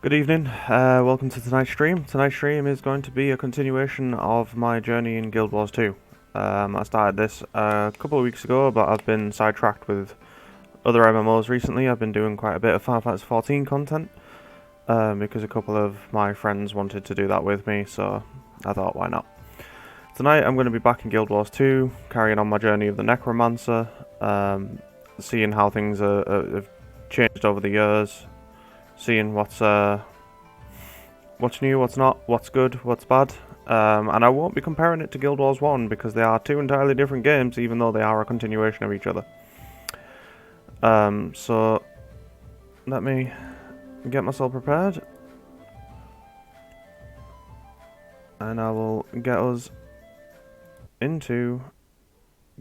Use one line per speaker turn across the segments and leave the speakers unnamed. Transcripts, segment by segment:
Good evening, welcome to tonight's stream. Tonight's stream is going to be a continuation of my journey in Guild Wars 2. I started this a couple of weeks ago, but I've been sidetracked with other MMOs recently. I've been doing quite a bit of Final Fantasy XIV content, because a couple of my friends wanted to do that with me, so I thought, why not? Tonight I'm going to be back in Guild Wars 2, carrying on my journey of the Necromancer, seeing how things have changed over the years, seeing what's new, what's not, what's good, what's bad, and I won't be comparing it to Guild Wars 1 because they are two entirely different games, even though they are a continuation of each other. So let me get myself prepared, and I will get us into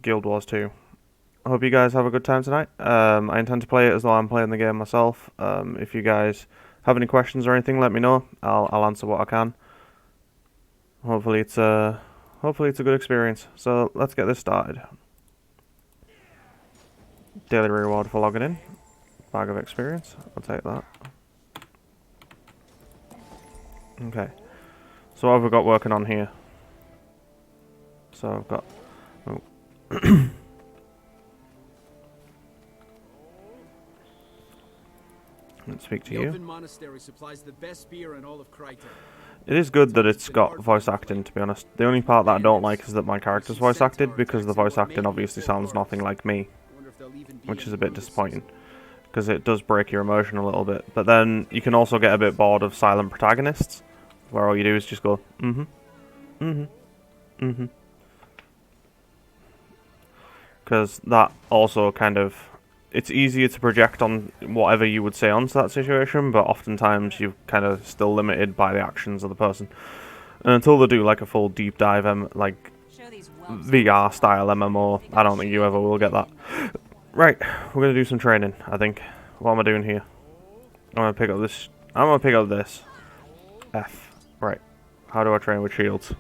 Guild Wars 2. I hope you guys have a good time tonight. I intend to play it as though I'm playing the game myself. If you guys have any questions or anything, let me know. I'll answer what I can. Hopefully it's a good experience. So let's get this started. Daily reward for logging in. Bag of experience. I'll take that. Okay. So what have we got working on here? So I've got... Oh. Let's speak to you.
Monastery supplies the best beer in all of Kryta.
It is good that it's got voice acting, to be honest. The only part that I don't like is that my character's voice acted, because the voice acting obviously sounds nothing like me, which is a bit disappointing, because it does break your immersion a little bit. But then you can also get a bit bored of silent protagonists, where all you do is just go, because that also kind of... It's easier to project on whatever you would say onto that situation, but oftentimes you're kind of still limited by the actions of the person. And until they do like a full deep dive, like VR style MMO, I don't think you ever will get that. Right, we're gonna do some training, I think. What am I doing here? I'm gonna pick up this. I'm gonna pick up this. F. Right. How do I train with shields?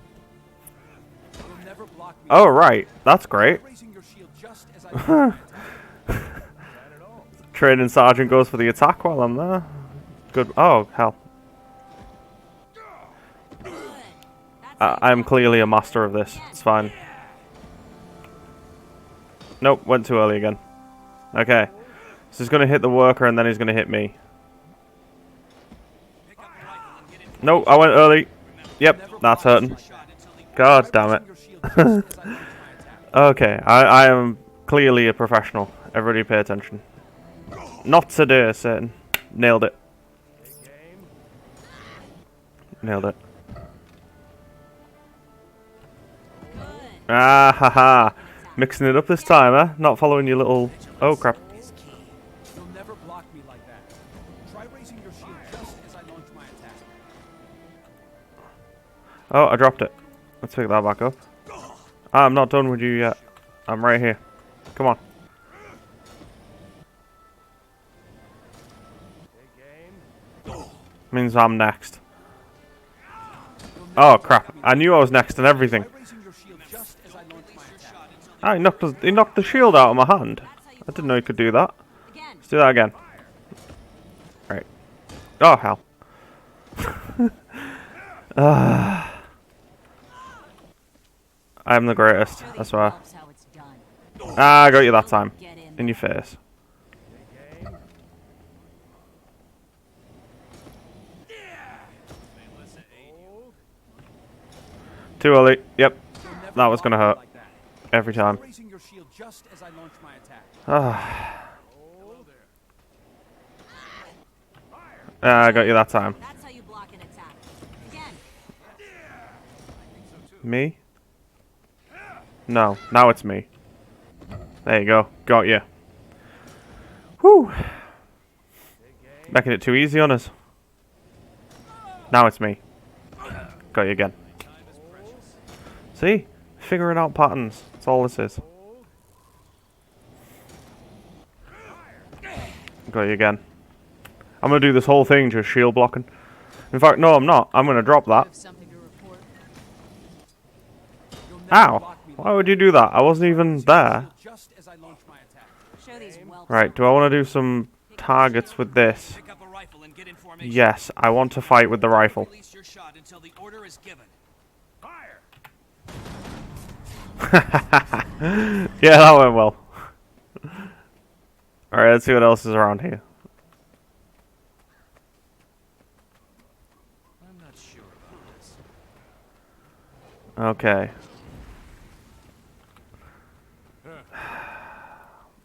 Oh, right. That's great. Training sergeant goes for the attack while I'm there. Good. Oh, hell. I'm clearly a master of this. It's fine. Nope, went too early again. Okay. So he's going to hit the worker and then he's going to hit me. Nope, I went early. Yep, that's hurting. God damn it. Okay, I am clearly a professional. Everybody pay attention. Not today, Satan. Nailed it. Nailed it. Ah, haha. Mixing it up this time, huh? Not following your little... Oh, crap.
You'll never block me like that. Try raising your shield just as I launch my attack.
Oh, I dropped it. Let's pick that back up. Ah, I'm not done with you yet. I'm right here. Come on. Means I'm next. Oh crap! I knew I was next and everything. Ah, he knocked the shield out of my hand. I didn't know he could do that. Let's do that again. Right. Oh hell. I'm the greatest, I swear. Ah, I got you that time. In your face. Too early. Yep. That was gonna hurt. Every time. Ah, I got you that time. Me? No. Now it's me. There you go. Got you. Whew. Making it too easy on us. Now it's me. Got you again. See? Figuring out patterns. That's all this is. Got you again. I'm going to do this whole thing just shield blocking. In fact, no, I'm not. I'm going to drop that. Ow! Why would you do that? I wasn't even there. Right, do I want to do some targets with this?
formation.
Yes, I want to fight with the rifle.
Release your shot until the order is given. Fire!
Yeah, that went well. Alright, let's see what else is around here.
I'm not sure about this.
Okay.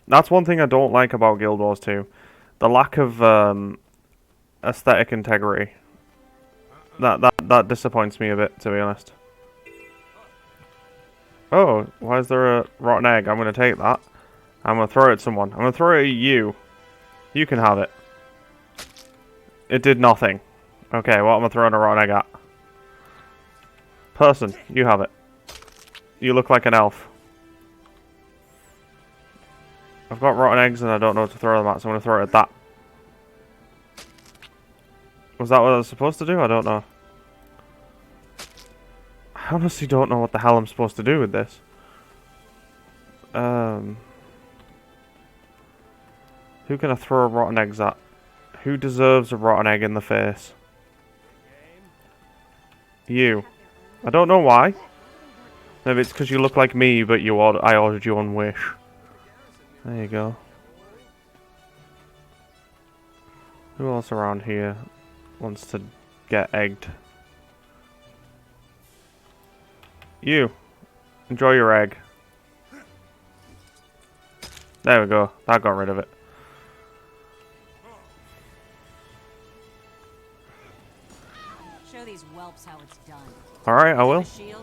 That's one thing I don't like about Guild Wars 2. The lack of aesthetic integrity. That disappoints me a bit, to be honest. Oh, why is there a rotten egg? I'm going to take that. I'm going to throw it at someone. I'm going to throw it at you. You can have it. It did nothing. Okay, what am I throwing a rotten egg at? Person, you have it. You look like an elf. I've got rotten eggs and I don't know what to throw them at, so I'm going to throw it at that. Was that what I was supposed to do? I don't know. I honestly don't know what the hell I'm supposed to do with this. Who can I throw rotten eggs at? Who deserves a rotten egg in the face? You. I don't know why. Maybe it's because you look like me, but I ordered you on Wish. There you go. Who else around here wants to get egged? You. Enjoy your egg. There we go. That got rid of it.
Show these whelps how it's done.
Alright, I will.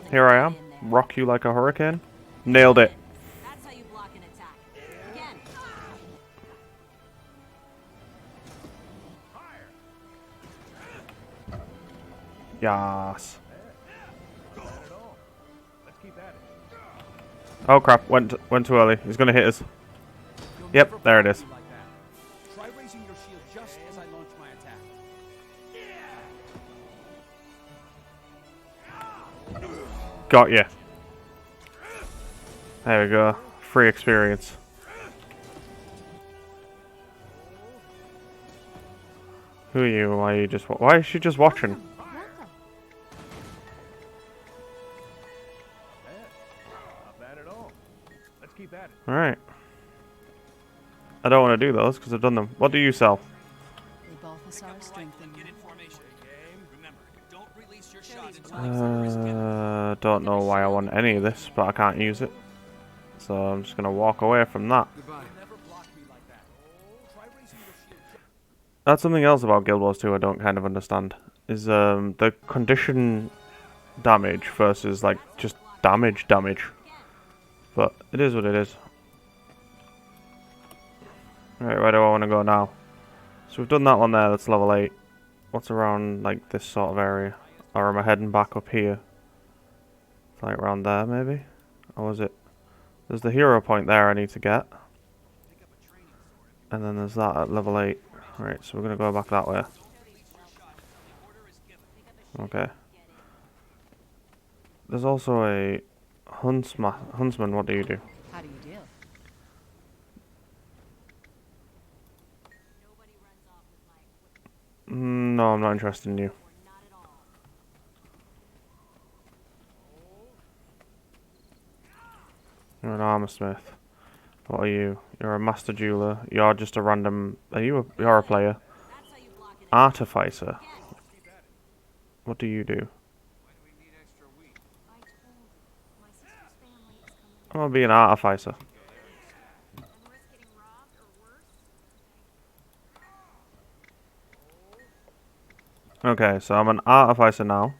Here I am. Rock you like a hurricane. Nailed it.
That's how you block an attack. Again.
Yas. Oh crap, went too early. He's gonna hit us.
You'll
Yep,
never
there it
block
is.
me like that. Try raising your shield just as I launch my attack.
Got you. There we go. Free experience. Who are you? Why are you just? Why is she just watching?
Not bad at all. Let's keep at it.
All right. I don't want to do those because I've done them. What do you sell?
We both are sorry strengthened.
Get in formation. Remember, don't release your shot until the order is given.
Don't know why I want any of this, but I can't use it. So I'm just gonna walk away from that.
Goodbye. Never block me like that. Try raising your shield.
That's something else about Guild Wars 2 I don't kind of understand. Is the condition damage versus like just damage. But it is what it is. Right, where do I want to go now? So we've done that one there, that's level 8. What's around like this sort of area? Or am I heading back up here? Like around there maybe? Or was it? There's the hero point there I need to get. And then there's that at level 8. Right, so we're going to go back that way. Okay. There's also a huntsman, what do you do?
How do you deal?
No, I'm not interested in you. You're an armor smith. What are you? You're a master jeweler. You're just a random... You're a player. Artificer. What do you do? I'm gonna be an artificer. Okay, so I'm an artificer now.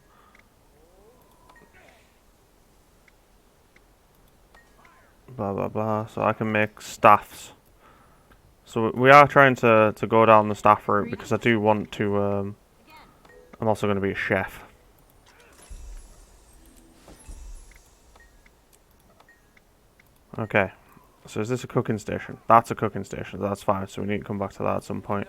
Blah blah blah. So I can make staffs. So we are trying to go down the staff route because I do want to. I'm also going to be a chef. Okay. So is this a cooking station? That's a cooking station. That's fine. So we need to come back to that at some point.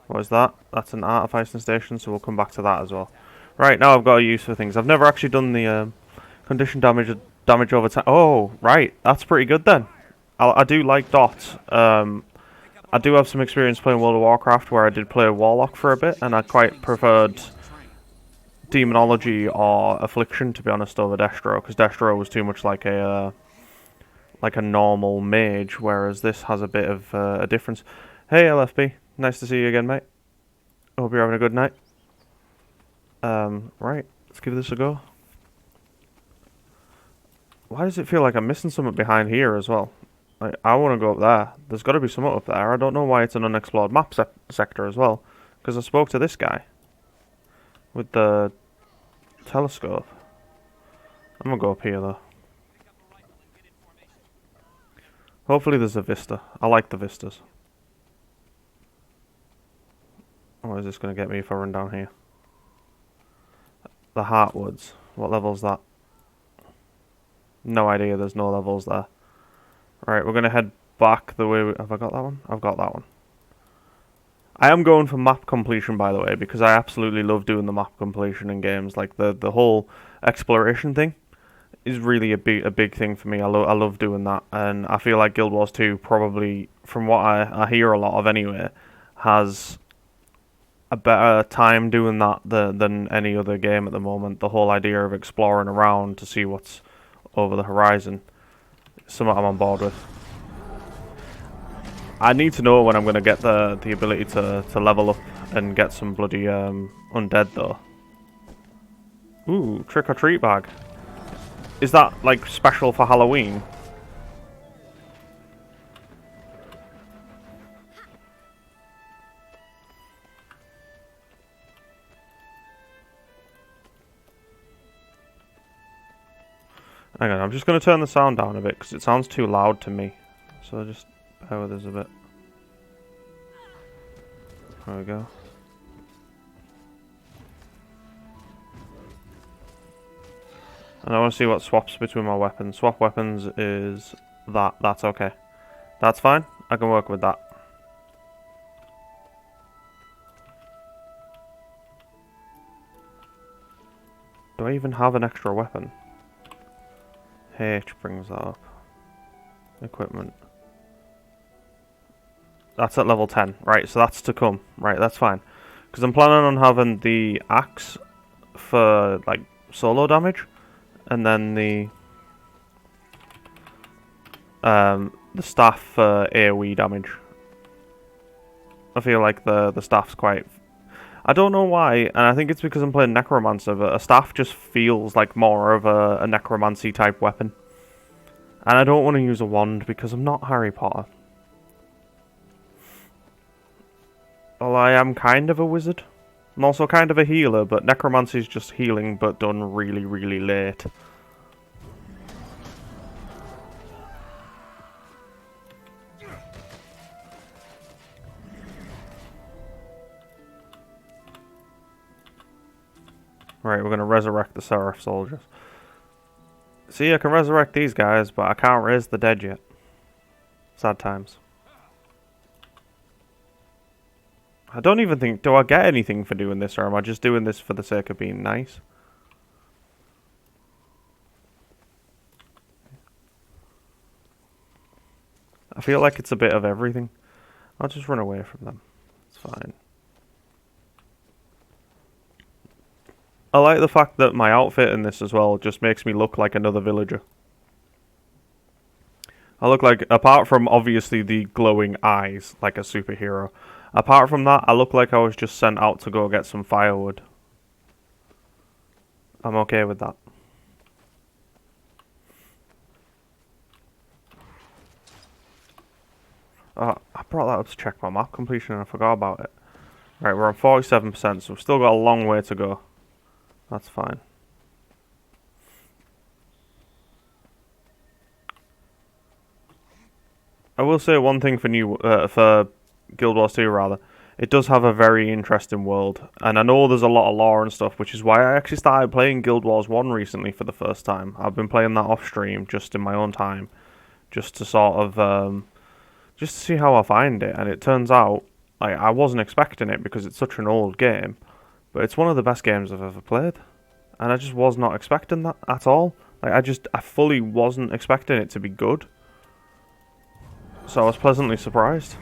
What is that? That's an artificing station. So we'll come back to that as well. Right, now I've got a use for things. I've never actually done the condition damage over time. Oh, right. That's pretty good then. I do like dots. I do have some experience playing World of Warcraft, where I did play Warlock for a bit, and I quite preferred Demonology or Affliction, to be honest, over Destro, because Destro was too much like a normal mage, whereas this has a bit of a difference. Hey LFB, nice to see you again, mate. Hope you're having a good night. Right, let's give this a go. Why does it feel like I'm missing something behind here as well? Like, I want to go up there. There's got to be something up there. I don't know why it's an unexplored map sector as well, because I spoke to this guy with the telescope. I'm gonna go up here though. Hopefully there's a vista. I like the vistas. What is this gonna get me if I run down here? The Heartwoods. What level's that? No idea, there's no levels there. Right, we're gonna head back the way have I got that one? I've got that one. I am going for map completion, by the way, because I absolutely love doing the map completion in games. Like the whole exploration thing is really a big thing for me. I love doing that, and I feel like Guild Wars 2 probably, from what I hear a lot of anyway, has a better time doing that than any other game at the moment. The whole idea of exploring around to see what's over the horizon, something I'm on board with. I need to know when I'm going to get the ability to level up and get some bloody undead though. Ooh, trick or treat bag. Is that like special for Halloween? Hang on, I'm just going to turn the sound down a bit because it sounds too loud to me. So just bear with us a bit. There we go. And I want to see what swaps between my weapons. Swap weapons is that. That's okay. That's fine. I can work with that. Do I even have an extra weapon? H brings that up. Equipment. That's at level 10. Right, so that's to come. Right, that's fine. Because I'm planning on having the axe for, like, solo damage. And then the staff for AoE damage. I feel like the staff's quite... I don't know why, and I think it's because I'm playing Necromancer, but a staff just feels like more of a necromancy type weapon. And I don't want to use a wand because I'm not Harry Potter. Well, I am kind of a wizard. I'm also kind of a healer, but necromancy is just healing, but done really, really late. Right, we're going to resurrect the Seraph soldiers. See, I can resurrect these guys, but I can't raise the dead yet. Sad times. I don't even think... Do I get anything for doing this, or am I just doing this for the sake of being nice? I feel like it's a bit of everything. I'll just run away from them. It's fine. I like the fact that my outfit in this as well just makes me look like another villager. I look like, apart from obviously the glowing eyes, like a superhero. Apart from that, I look like I was just sent out to go get some firewood. I'm okay with that. I brought that up to check my map completion and I forgot about it. Right, we're on 47%, so we've still got a long way to go. That's fine. I will say one thing for Guild Wars 2 rather. It does have a very interesting world, and I know there's a lot of lore and stuff, which is why I actually started playing Guild Wars 1 recently for the first time. I've been playing that off stream, just in my own time, just to sort of, just to see how I find it, and it turns out, like, I wasn't expecting it because it's such an old game, but it's one of the best games I've ever played, and I just was not expecting that at all. Like, I fully wasn't expecting it to be good, so I was pleasantly surprised.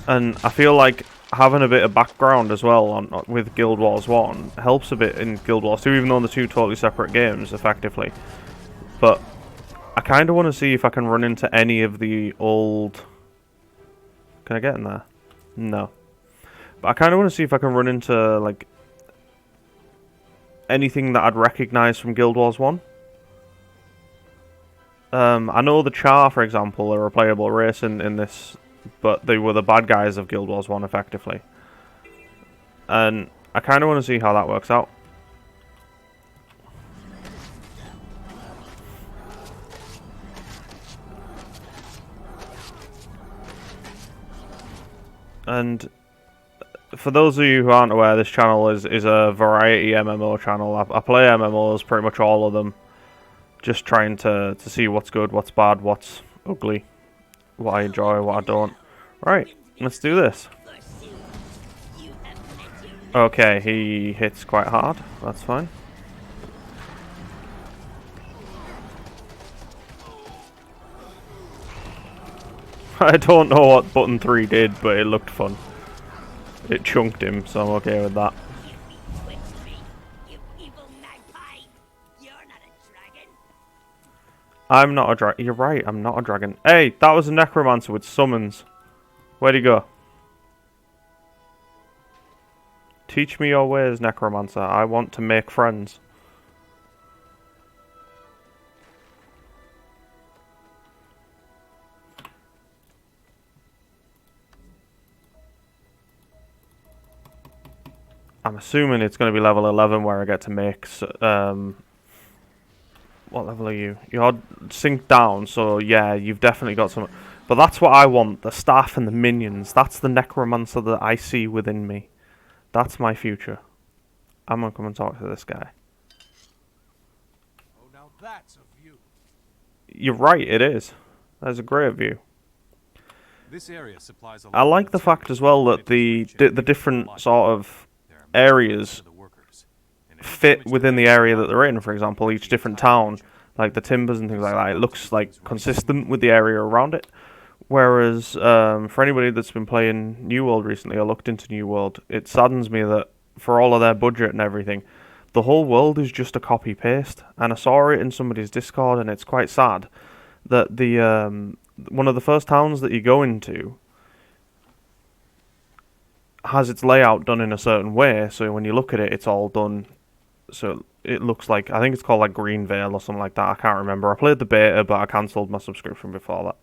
And I feel like having a bit of background as well with Guild Wars 1 helps a bit in Guild Wars 2, even though they're two totally separate games, effectively. But I kind of want to see if I can run into any of the old... Can I get in there? No. But I kind of want to see if I can run into, like, anything that I'd recognise from Guild Wars 1. I know the Char, for example, are a playable race in this, but they were the bad guys of Guild Wars 1, effectively. And I kind of want to see how that works out. And for those of you who aren't aware, this channel is a variety MMO channel. I play MMOs, pretty much all of them. Just trying to see what's good, what's bad, what's ugly, what I enjoy, what I don't. Right, let's do this. Okay, he hits quite hard. That's fine. I don't know what button 3 did, but it looked fun. It chunked him, so I'm okay with that. I'm not a dragon. You're right, I'm not a dragon. Hey, that was a necromancer with summons. Where'd he go? Teach me your ways, necromancer. I want to make friends. I'm assuming it's going to be level 11 where I get to make... what level are you? You're synced down, so yeah, you've definitely got some... But that's what I want, the staff and the minions. That's the necromancer that I see within me. That's my future. I'm going to come and talk to this guy.
Oh, now that's a view.
You're right, it is. That's a great view.
This area supplies a
I like the fact as well that the different sort of areas fit within the area that they're in. For example, each different town, like the timbers and things like that, it looks like consistent with the area around it. Whereas for anybody that's been playing New World recently or looked into New World, it saddens me that for all of their budget and everything, the whole world is just a copy paste. And I saw it in somebody's Discord, and it's quite sad that the one of the first towns that you go into has its layout done in a certain way, so when you look at it, it's all done so it looks like, I think it's called like Greenvale or something like that. I can't remember. I played the beta, but I cancelled my subscription before that.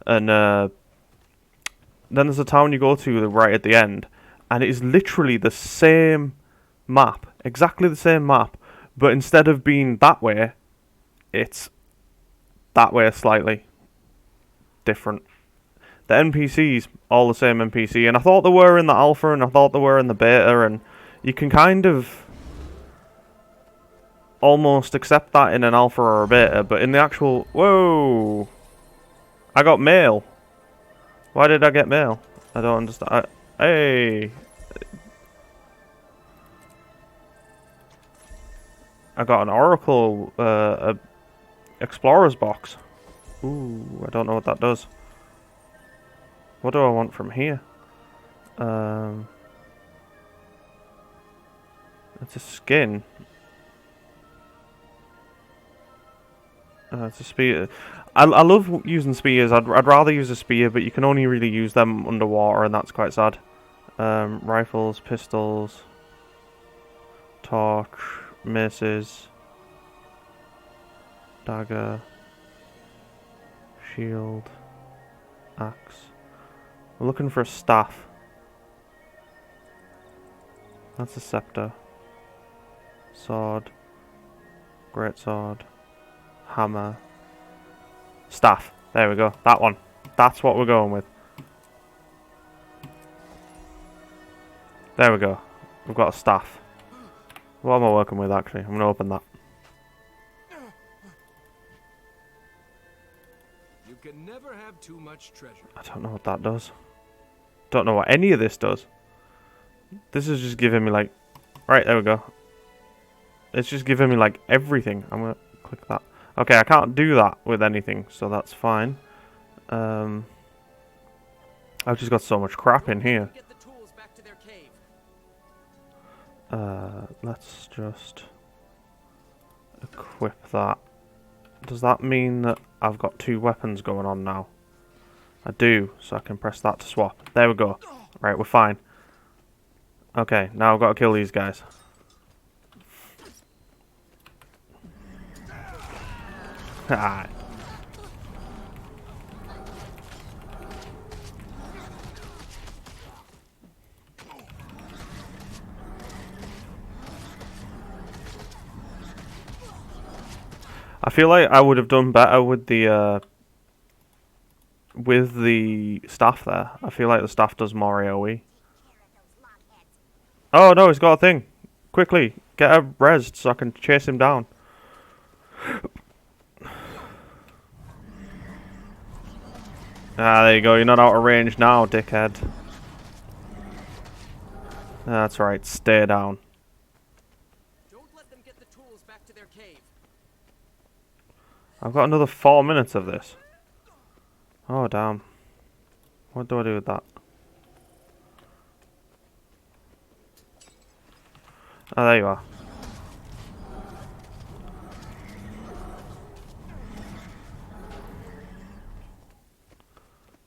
And then there's a town you go to right at the end, and it is literally the same map, exactly the same map, but instead of being that way, it's that way slightly different. The NPCs, all the same NPC, and I thought they were in the alpha, and I thought they were in the beta, and you can kind of almost accept that in an alpha or a beta, but in the actual... Whoa! I got mail. Why did I get mail? I don't understand. Hey! I got an Oracle Explorer's box. Ooh, I don't know what that does. What do I want from here? It's a skin. It's a spear. I love using spears. I'd rather use a spear, but you can only really use them underwater, and that's quite sad. Rifles, pistols, torch, maces, dagger, shield, axe. We're looking for a staff. That's a scepter. Sword. Great sword. Hammer. Staff. There we go. That one. That's what we're going with. There we go. We've got a staff. What am I working with, actually? I'm going to open that.
You can never have too much treasure.
I don't know what that does. Don't know what any of this does. This is just giving me, like... Right, there we go. It's just giving me, like, everything. I'm going to click that. Okay, I can't do that with anything, so that's fine. I've just got so much crap in here.
Get the tools back to their cave.
Let's just equip that. Does that mean that I've got 2 weapons going on now? I do, so I can press that to swap. There we go. Right, we're fine. Okay, now I've got to kill these guys. Ah. I feel like I would have done better with the staff there. I feel like the staff does more AoE. Oh no, he's got a thing. Quickly, get a res so I can chase him down. Ah, there you go. You're not out of range now, dickhead. That's right. Stay down.
Don't let them get the tools back to their cave.
I've got another 4 minutes of this. Oh, damn. What do I do with that? Oh, there you are.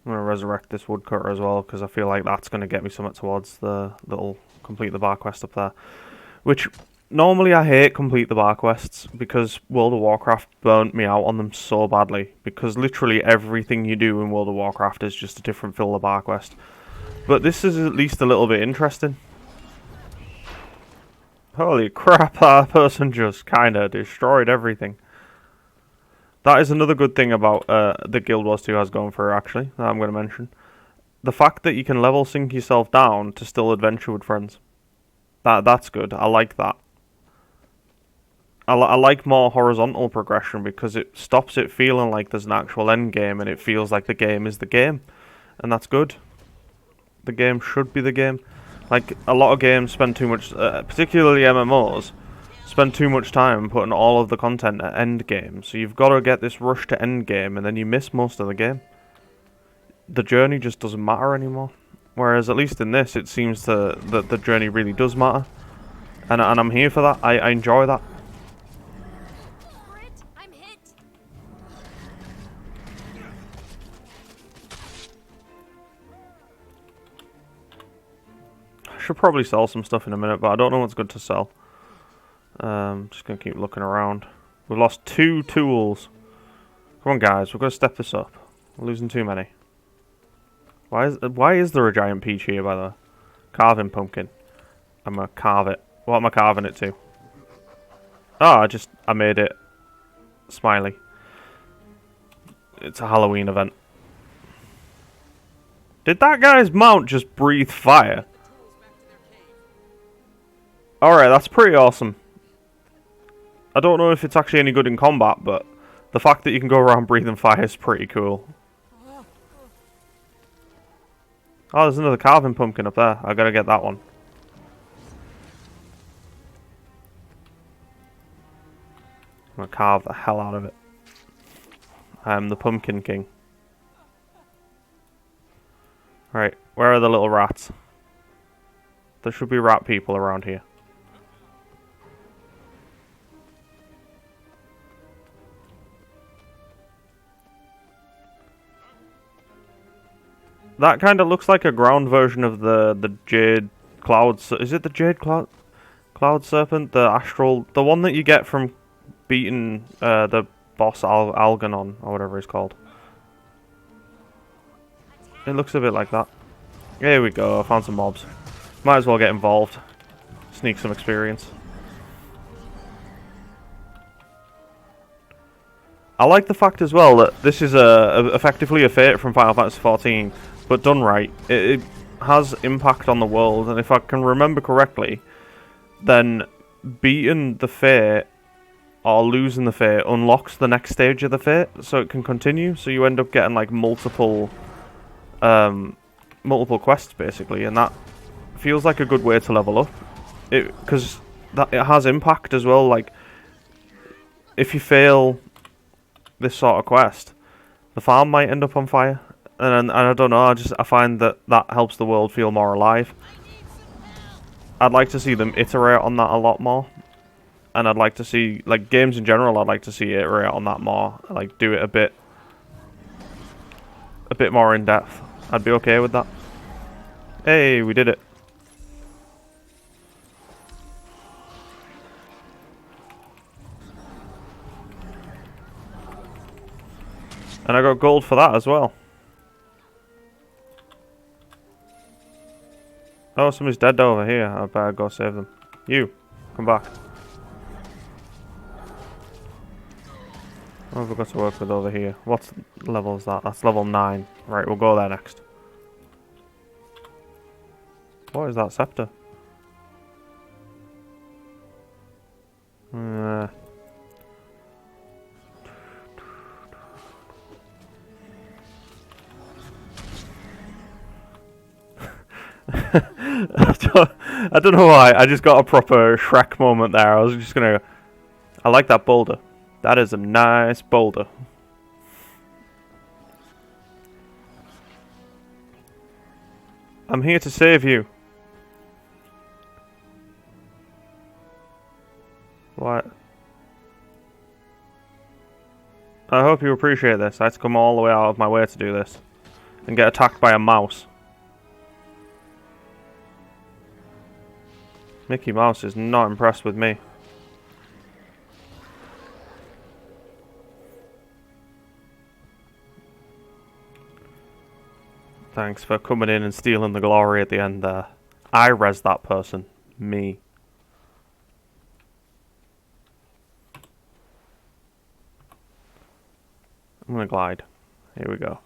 I'm going to resurrect this woodcutter as well, because I feel like that's going to get me something towards the little complete the bar quest up there. Which, normally I hate complete the bar quests, because World of Warcraft burnt me out on them so badly. Because literally everything you do in World of Warcraft is just a different fill the bar quest. But this is at least a little bit interesting. Holy crap, that person just kinda destroyed everything. That is another good thing about the Guild Wars 2 has going for her, actually, that I'm going to mention. The fact that you can level sync yourself down to still adventure with friends. That's good. I like that. I like more horizontal progression because it stops it feeling like there's an actual end game and it feels like the game is the game. And that's good. The game should be the game. Like, a lot of games spend too much, particularly MMOs, spend too much time putting all of the content at end game. So you've got to get this rush to end game and then you miss most of the game. The journey just doesn't matter anymore. Whereas at least in this, it seems that the journey really does matter. And I'm here for that. I enjoy that.
I'm hit.
I should probably sell some stuff in a minute, but I don't know what's good to sell. Just going to keep looking around. We've lost 2 tools. Come on, guys. We've got to step this up. We're losing too many. Why is there a giant peach here, by the way? Carving pumpkin. I'm going to carve it. What am I carving it to? Oh, I made it smiley. It's a Halloween event. Did that guy's mount just breathe fire? Alright, that's pretty awesome. I don't know if it's actually any good in combat, but the fact that you can go around breathing fire is pretty cool. Oh, there's another carving pumpkin up there. I gotta get that one. I'm gonna carve the hell out of it. I'm the Pumpkin King. Right, where are the little rats? There should be rat people around here. That kind of looks like a ground version of the Jade Cloud. Is it the Jade Cloud Serpent? The Astral, the one that you get from beating the boss Algernon or whatever he's called. It looks a bit like that. Here we go. I found some mobs. Might as well get involved. Sneak some experience. I like the fact as well that this is effectively a Fate from Final Fantasy XIV. But done right, it has impact on the world, and if I can remember correctly, then beating the Fate or losing the Fate unlocks the next stage of the Fate, so it can continue. So you end up getting like multiple quests basically, and that feels like a good way to level up. Because it has impact as well. Like if you fail this sort of quest, the farm might end up on fire. And I don't know. I find that helps the world feel more alive. I'd like to see them iterate on that a lot more. And I'd like to see, like, games in general, I'd like to see iterate on that more. Like, do it a bit more in depth. I'd be okay with that. Hey, we did it. And I got gold for that as well. Oh, somebody's dead over here. I better go save them. You, come back. What have we got to work with over here? What level is that? That's level 9. Right, we'll go there next. What is that scepter? I don't know why. I just got a proper Shrek moment there. I was just gonna. I like that boulder. That is a nice boulder. I'm here to save you. What? I hope you appreciate this. I had to come all the way out of my way to do this. And get attacked by a mouse. Mickey Mouse is not impressed with me. Thanks for coming in and stealing the glory at the end there. I res that person. Me. I'm gonna glide. Here we go.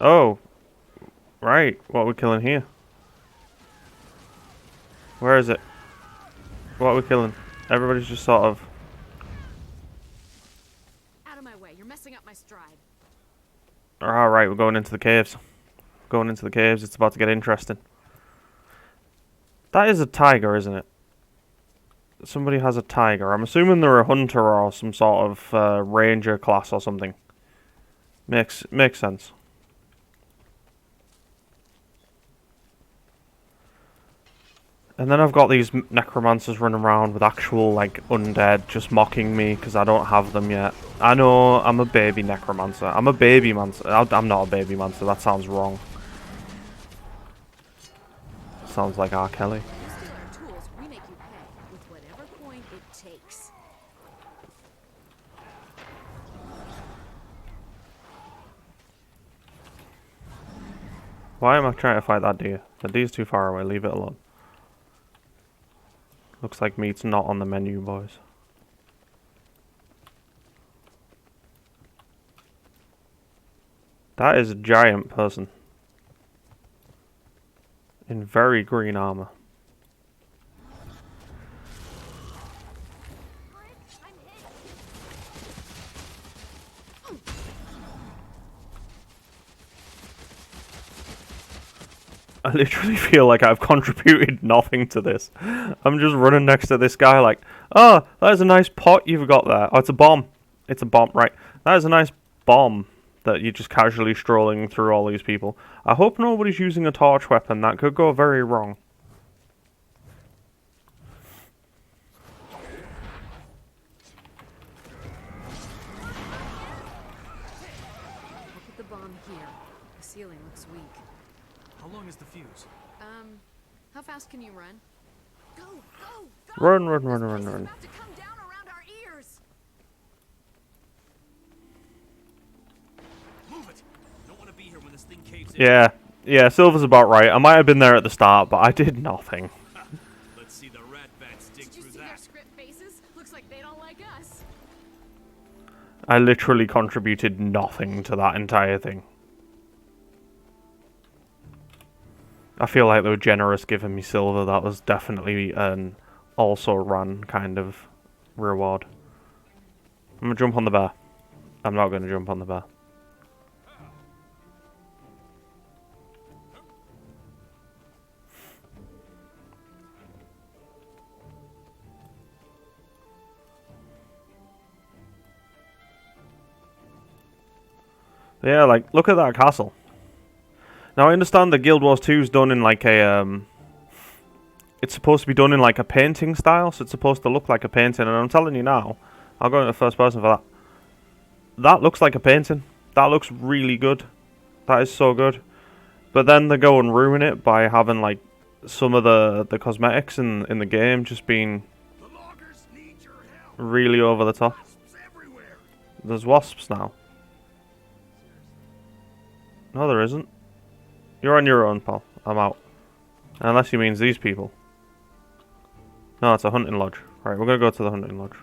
Oh. Right. What are we killing here? Where is it? What are we killing? Everybody's just sort of...
Out of my way. You're messing up my stride.
Alright, we're going into the caves. Going into the caves. It's about to get interesting. That is a tiger, isn't it? Somebody has a tiger. I'm assuming they're a hunter or some sort of ranger class or something. Makes sense. And then I've got these necromancers running around with actual, like, undead just mocking me because I don't have them yet. I know, I'm a baby necromancer. I'm a baby mancer. I'm not a baby mancer. That sounds wrong. Sounds like R. Kelly.
You steal our tools, we make you pay with whatever coin it takes.
Why am I trying to fight that deer? The deer's too far away. Leave it alone. Looks like meat's not on the menu, boys. That is a giant person. In very green armor. I literally feel like I've contributed nothing to this. I'm just running next to this guy like, oh, that is a nice pot you've got there. Oh, it's a bomb. It's a bomb, right. That is a nice bomb that you're just casually strolling through all these people. I hope nobody's using a torch weapon. That could go very wrong.
I'll put the bomb here. The ceiling looks weak.
How long is the fuse?
How fast can you run?
Go, go, go!
Run.
This place is about to come down around our ears.
Move it! Don't want to be here when this thing caves in.
Yeah, Silver's about right. I might have been there at the start, but I did nothing.
Let's see the rat bats dig
Did you
through
see their
that.
script faces? Looks like they don't like us.
I literally contributed nothing to that entire thing. I feel like they were generous giving me silver. That was definitely an also run kind of reward. I'm gonna jump on the bear. I'm not gonna jump on the bear. But yeah, like, look at that castle. Now, I understand that Guild Wars 2 is done in like a, it's supposed to be done in like a painting style, so it's supposed to look like a painting, and I'm telling you now, I'll go into first person for that. That looks like a painting. That looks really good. That is so good. But then they go and ruin it by having like some of the cosmetics in the game just being really over the top. There's wasps now. No, there isn't. You're on your own, pal. I'm out. Unless he means these people. No, it's a hunting lodge. Alright, we're gonna go to the hunting lodge.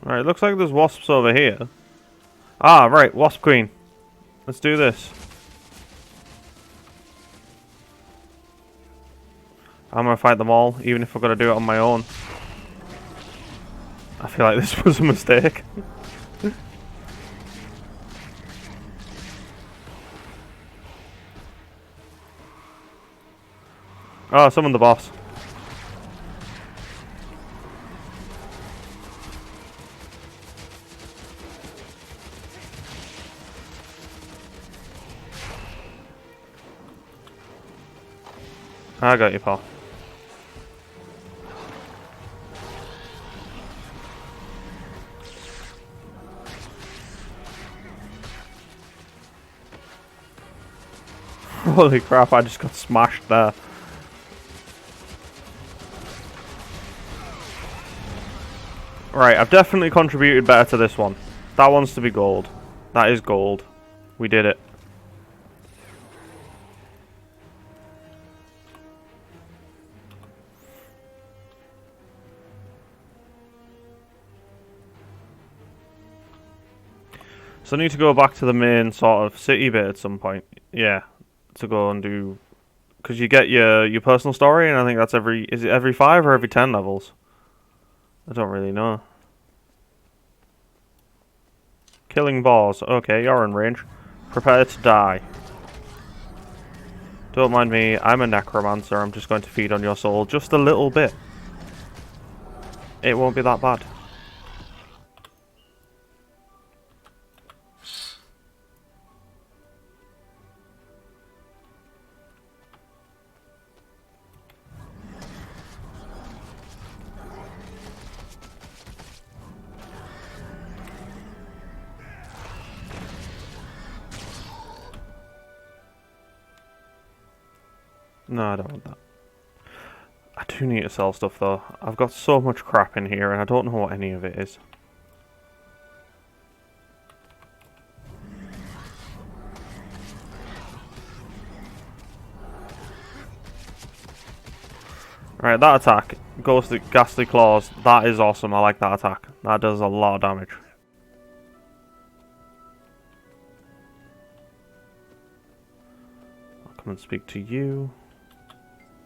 Alright, looks like there's wasps over here. Ah, right, Wasp Queen. Let's do this. I'm gonna fight them all, even if I've got to do it on my own. I feel like this was a mistake. Oh, summon the boss. I got you, pal. Holy crap, I just got smashed there. Right, I've definitely contributed better to this one. That one's to be gold. That is gold. We did it. So I need to go back to the main sort of city bit at some point. Yeah, to go and do, because you get your personal story, and I think that's is it every 5 or every 10 levels? I don't really know. Killing boss. Okay, you're in range. Prepare to die. Don't mind me, I'm a necromancer. I'm just going to feed on your soul just a little bit. It won't be that bad. No, I don't want that. I do need to sell stuff though. I've got so much crap in here and I don't know what any of it is. Right, that attack, Ghastly Claws, that is awesome. I like that attack. That does a lot of damage. I'll come and speak to you.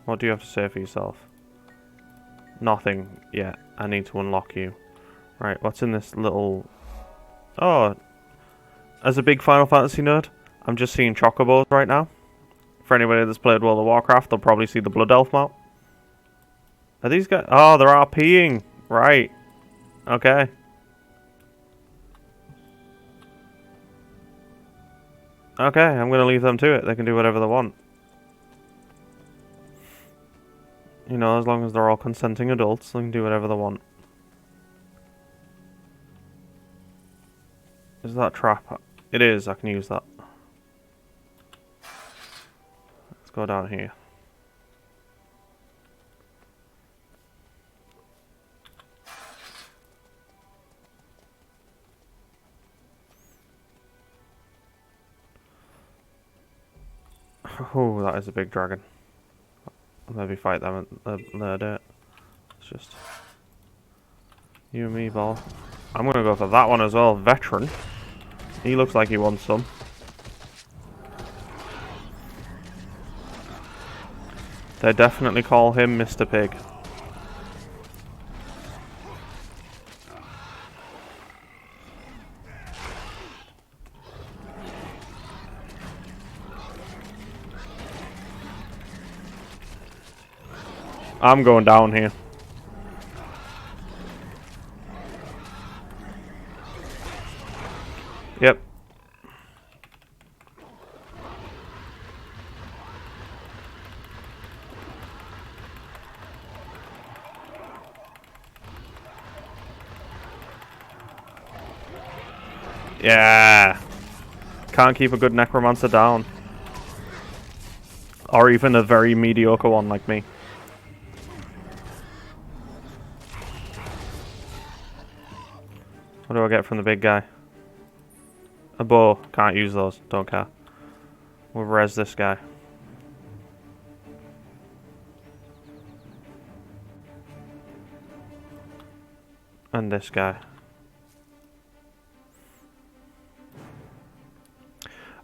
What do you have to say for yourself? Nothing yet. I need to unlock you. Right, what's in this little... Oh, as a big Final Fantasy nerd, I'm just seeing chocobos right now. For anybody that's played World of Warcraft, they'll probably see the Blood Elf map. Are these guys... Oh, they're RPing. Right. Okay. Okay, I'm going to leave them to it. They can do whatever they want. You know, as long as they're all consenting adults, they can do whatever they want. Is that trap? It is, I can use that. Let's go down here. Oh, that is a big dragon. Maybe fight them at their date. It's just you and me, ball. I'm gonna go for that one as well. Veteran. He looks like he wants some. They definitely call him Mr. Pig. I'm going down here. Yep. Yeah. Can't keep a good necromancer down. Or even a very mediocre one like me. What do I get from the big guy? A bow. Can't use those. Don't care. We'll res this guy. And this guy.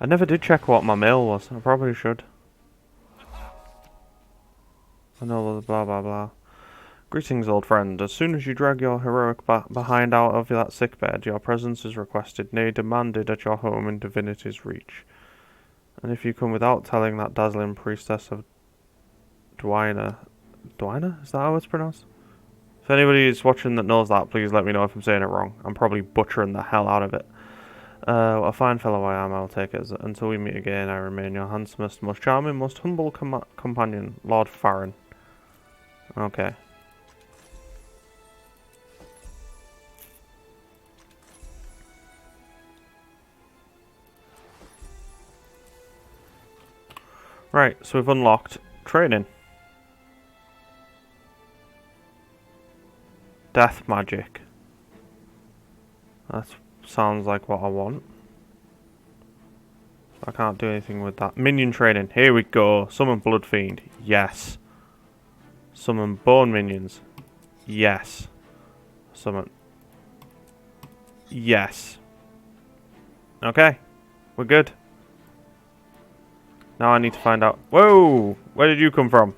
I never did check what my mail was. I probably should. I know blah blah blah. Greetings, old friend. As soon as you drag your heroic behind out of that sickbed, your presence is requested, nay demanded, at your home in Divinity's reach. And if you come without telling that dazzling priestess of Dwyna... Dwyna? Is that how it's pronounced? If anybody is watching that knows that, please let me know if I'm saying it wrong. I'm probably butchering the hell out of it. What a fine fellow I am, I'll take it. Until we meet again, I remain your handsomest, most charming, most humble companion, Lord Farron. Okay. Right, so we've unlocked training. Death magic. That sounds like what I want. I can't do anything with that. Minion training. Here we go. Summon Blood Fiend. Yes. Summon Bone Minions. Yes. Summon. Yes. Okay. We're good. Now I need to find out. Whoa! Where did you come from?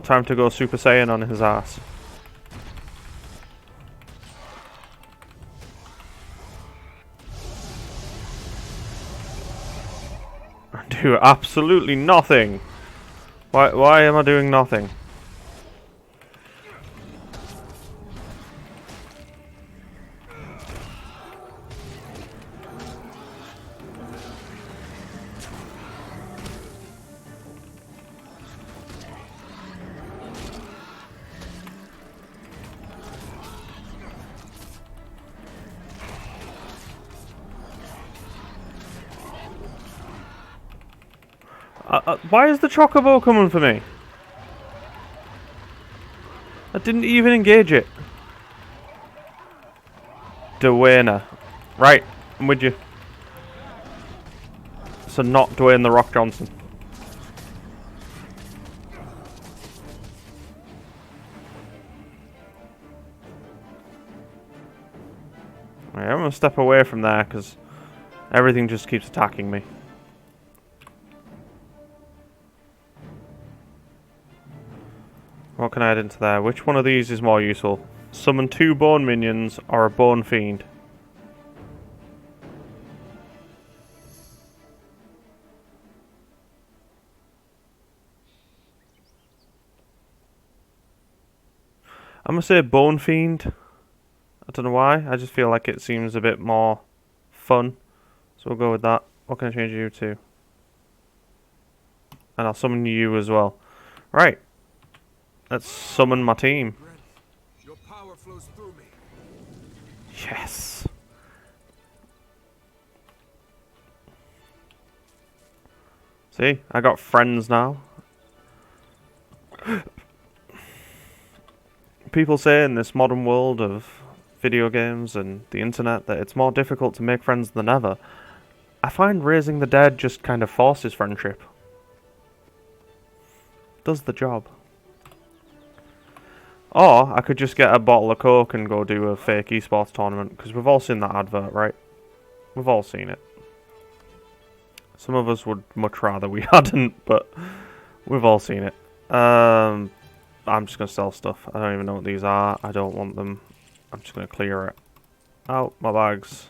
Time to go Super Saiyan on his ass. Do absolutely nothing. Why am I doing nothing? Why is the chocobo coming for me? I didn't even engage it. Dwayne. Right, I'm with you. So not Dwayne the Rock Johnson. Right, I'm gonna step away from there because everything just keeps attacking me. What can I add into there? Which one of these is more useful? Summon 2 bone minions or a bone fiend? I'm gonna say bone fiend. I don't know why. I just feel like it seems a bit more fun. So we'll go with that. What can I change you to? And I'll summon you as well. Right. Let's summon my team.
Your power flows through me.
Yes. See, I got friends now. People say in this modern world of video games and the internet that it's more difficult to make friends than ever. I find Raising the Dead just kind of forces friendship. Does the job. Or I could just get a bottle of Coke and go do a fake esports tournament, because we've all seen that advert, right? We've all seen it. Some of us would much rather we hadn't, but we've all seen it. I'm just going to sell stuff. I don't even know what these are. I don't want them. I'm just going to clear it. Out, my bags.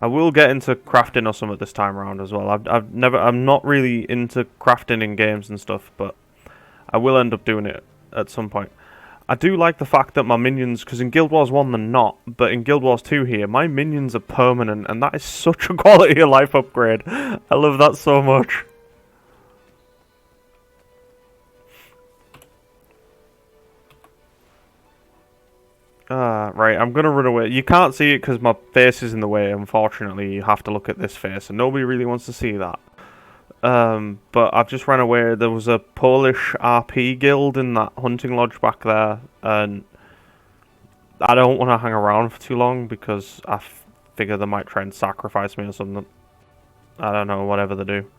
I will get into crafting or something this time around as well. I'm not really into crafting in games and stuff, but I will end up doing it at some point. I do like the fact that my minions, because in Guild Wars 1 they're not, but in Guild Wars 2 here, my minions are permanent, and that is such a quality of life upgrade. I love that so much. Right, I'm gonna run away. You can't see it because my face is in the way, unfortunately. You have to look at this face, and nobody really wants to see that. But I've just ran away. There was a Polish RP guild in that hunting lodge back there, and I don't want to hang around for too long because I figure they might try and sacrifice me or something. I don't know, whatever they do.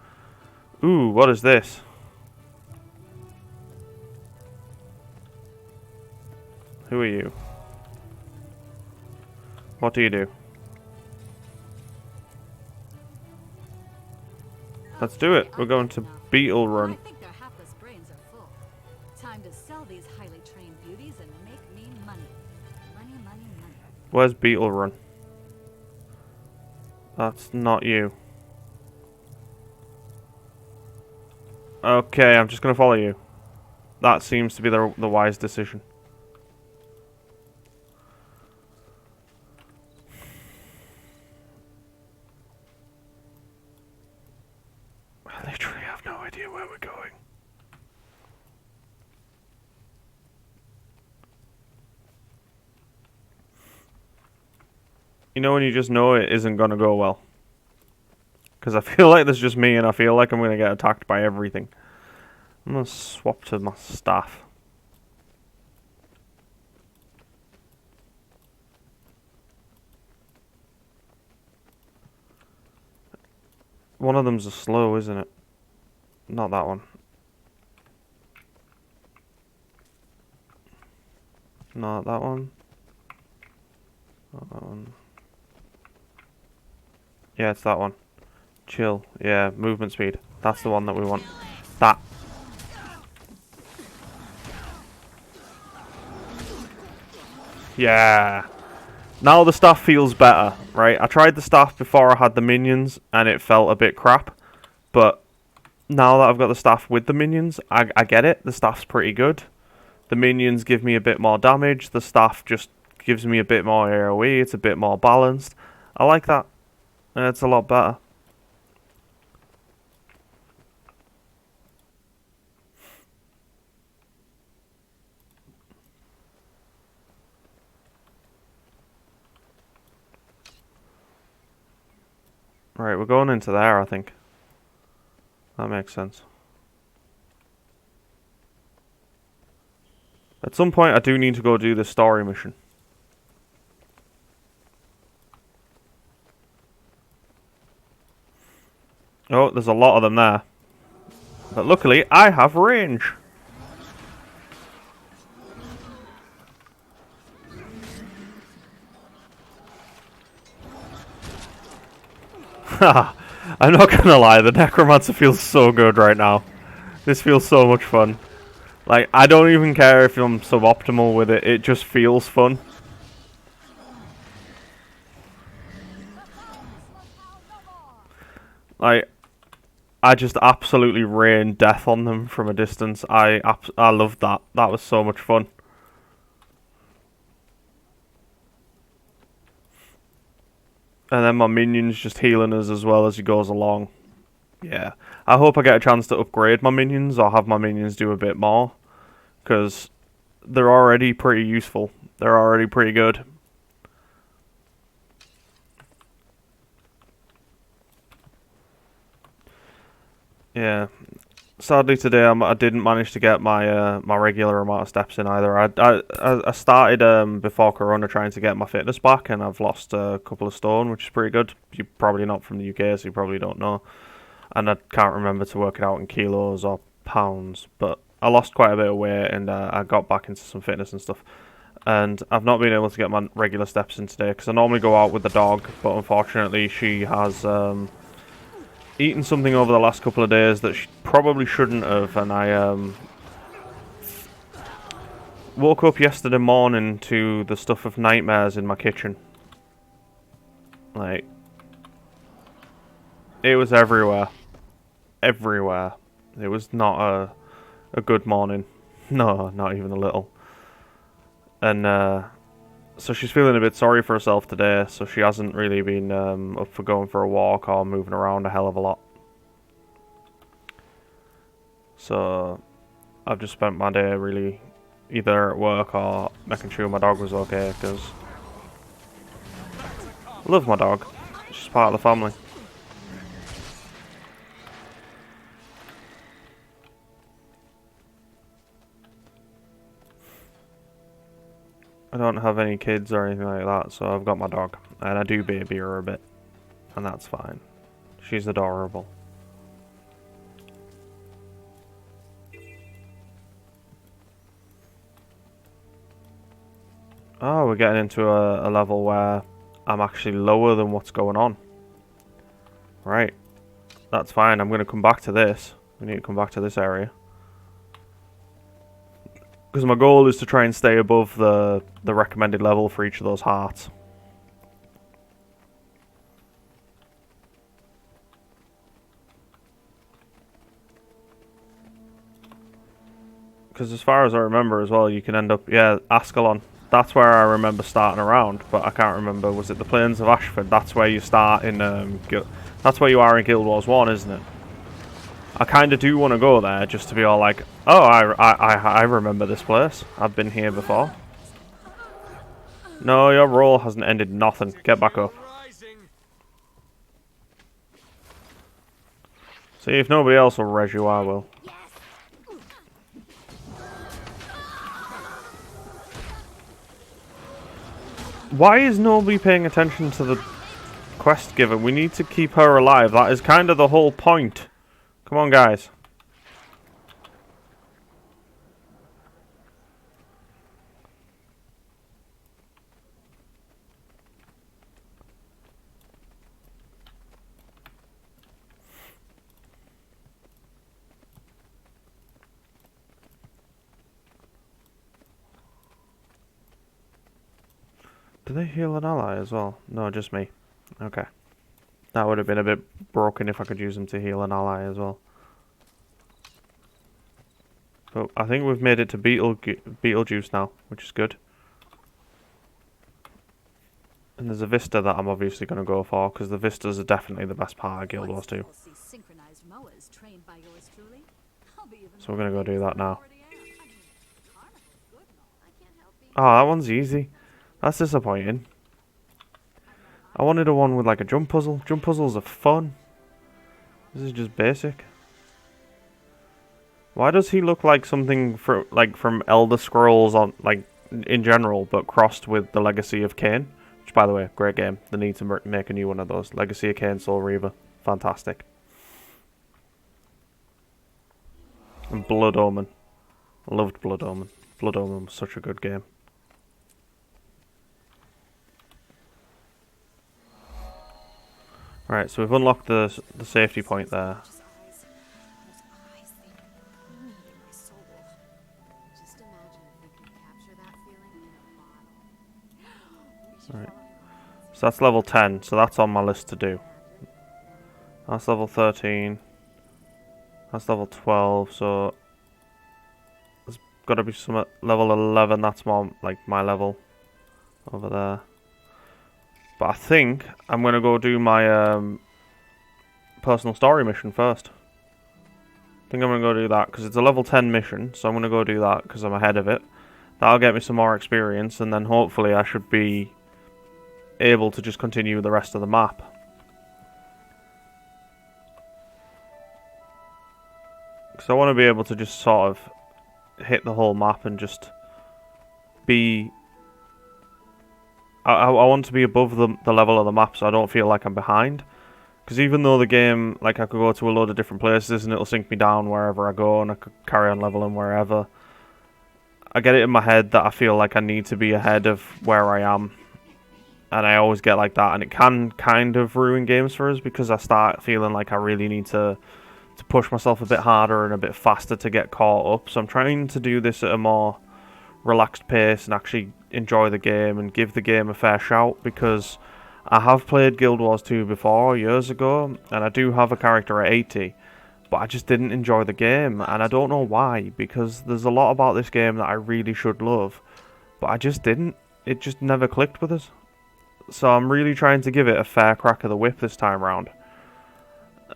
Ooh, what is this? Who are you? What do you do? Let's do it. We're going to Beetle Run.
I think their hapless brains are full. Time to sell these highly trained beauties and make me money. Money, money, money.
Where's Beetle Run? That's not you. Okay, I'm just gonna follow you. That seems to be the wise decision. I literally have no idea where we're going. You know when you just know it isn't gonna go well? Because I feel like there's just me and I feel like I'm gonna get attacked by everything. I'm gonna swap to my staff. One of them's a slow, isn't it? Not that one. Not that one. Not that one. Yeah, it's that one. Chill. Yeah, movement speed. That's the one that we want. That. Yeah. Now the staff feels better, right? I tried the staff before I had the minions, and it felt a bit crap. But now that I've got the staff with the minions, I get it. The staff's pretty good. The minions give me a bit more damage. The staff just gives me a bit more AoE. It's a bit more balanced. I like that. It's a lot better. Right, we're going into there, I think. That makes sense. At some point, I do need to go do this story mission. Oh, there's a lot of them there. But luckily, I have range. I'm not gonna lie, the Necromancer feels so good right now. This feels so much fun. Like, I don't even care if I'm suboptimal with it, it just feels fun. Like, I just absolutely rain death on them from a distance. I loved that. That was so much fun. And then my minions just healing us as well as he goes along. Yeah. I hope I get a chance to upgrade my minions or have my minions do a bit more. Because they're already pretty useful. They're already pretty good. Yeah. Sadly today I didn't manage to get my my regular amount of steps in either. I started before Corona trying to get my fitness back, and I've lost a couple of stone, which is pretty good. You're probably not from the UK, so you probably don't know. And I can't remember to work it out in kilos or pounds, but I lost quite a bit of weight, and I got back into some fitness and stuff. And I've not been able to get my regular steps in today because I normally go out with the dog, but unfortunately she has eaten something over the last couple of days that she probably shouldn't have, and I woke up yesterday morning to the stuff of nightmares in my kitchen. Like, It was everywhere. Everywhere. It was not a good morning. No, not even a little. And so she's feeling a bit sorry for herself today, so she hasn't really been up for going for a walk or moving around a hell of a lot. So I've just spent my day really either at work or making sure my dog was okay, because I love my dog. She's part of the family. I don't have any kids or anything like that, so I've got my dog. And I do baby her a bit. And that's fine. She's adorable. Oh, we're getting into a level where I'm actually lower than what's going on. Right. That's fine. I'm going to come back to this. We need to come back to this area. Because my goal is to try and stay above the recommended level for each of those hearts. Because as far as I remember as well, you can end up... Yeah, Ascalon. That's where I remember starting around, but I can't remember. Was it the Plains of Ashford? That's where you start in... that's where you are in Guild Wars 1, isn't it? I kind of do want to go there just to be all like, oh, I remember this place. I've been here before. No, your roll hasn't ended nothing. Get back up. See, if nobody else will res you, I will. Why is nobody paying attention to the quest giver? We need to keep her alive. That is kind of the whole point. Come on, guys. Do they heal an ally as well? No, just me. Okay. That would have been a bit broken if I could use them to heal an ally as well. But I think we've made it to Beetlejuice now, which is good. And there's a Vista that I'm obviously going to go for, because the Vistas are definitely the best part of Guild Wars 2. So we're going to go do that now. Oh, that one's easy. That's disappointing. I wanted a one with like a jump puzzle. Jump puzzles are fun. This is just basic. Why does he look like something from Elder Scrolls on in general, but crossed with the Legacy of Kain? Which, by the way, great game. They need to make a new one of those. Legacy of Kain, Soul Reaver, fantastic. And Blood Omen. I loved Blood Omen. Blood Omen was such a good game. Right, so we've unlocked the safety point there. Right. So that's level 10, so that's on my list to do. That's level 13. That's level 12, so there's got to be some at level 11, that's more like my level over there. But I think I'm going to go do my personal story mission first. I think I'm going to go do that because it's a level 10 mission, so I'm going to go do that because I'm ahead of it. That'll get me some more experience, and then hopefully I should be able to just continue the rest of the map. Because I want to be able to just sort of hit the whole map and just be... I want to be above the level of the map so I don't feel like I'm behind. Because even though the game, like I could go to a load of different places and it'll sink me down wherever I go and I could carry on leveling wherever, I get it in my head that I feel like I need to be ahead of where I am. And I always get like that, and it can kind of ruin games for us because I start feeling like I really need to push myself a bit harder and a bit faster to get caught up. So I'm trying to do this at a more relaxed pace and actually enjoy the game and give the game a fair shout, because I have played Guild Wars 2 before, years ago, and I do have a character at 80, but I just didn't enjoy the game, and I don't know why, because there's a lot about this game that I really should love, but I just didn't. It just never clicked with us. So I'm really trying to give it a fair crack of the whip this time round.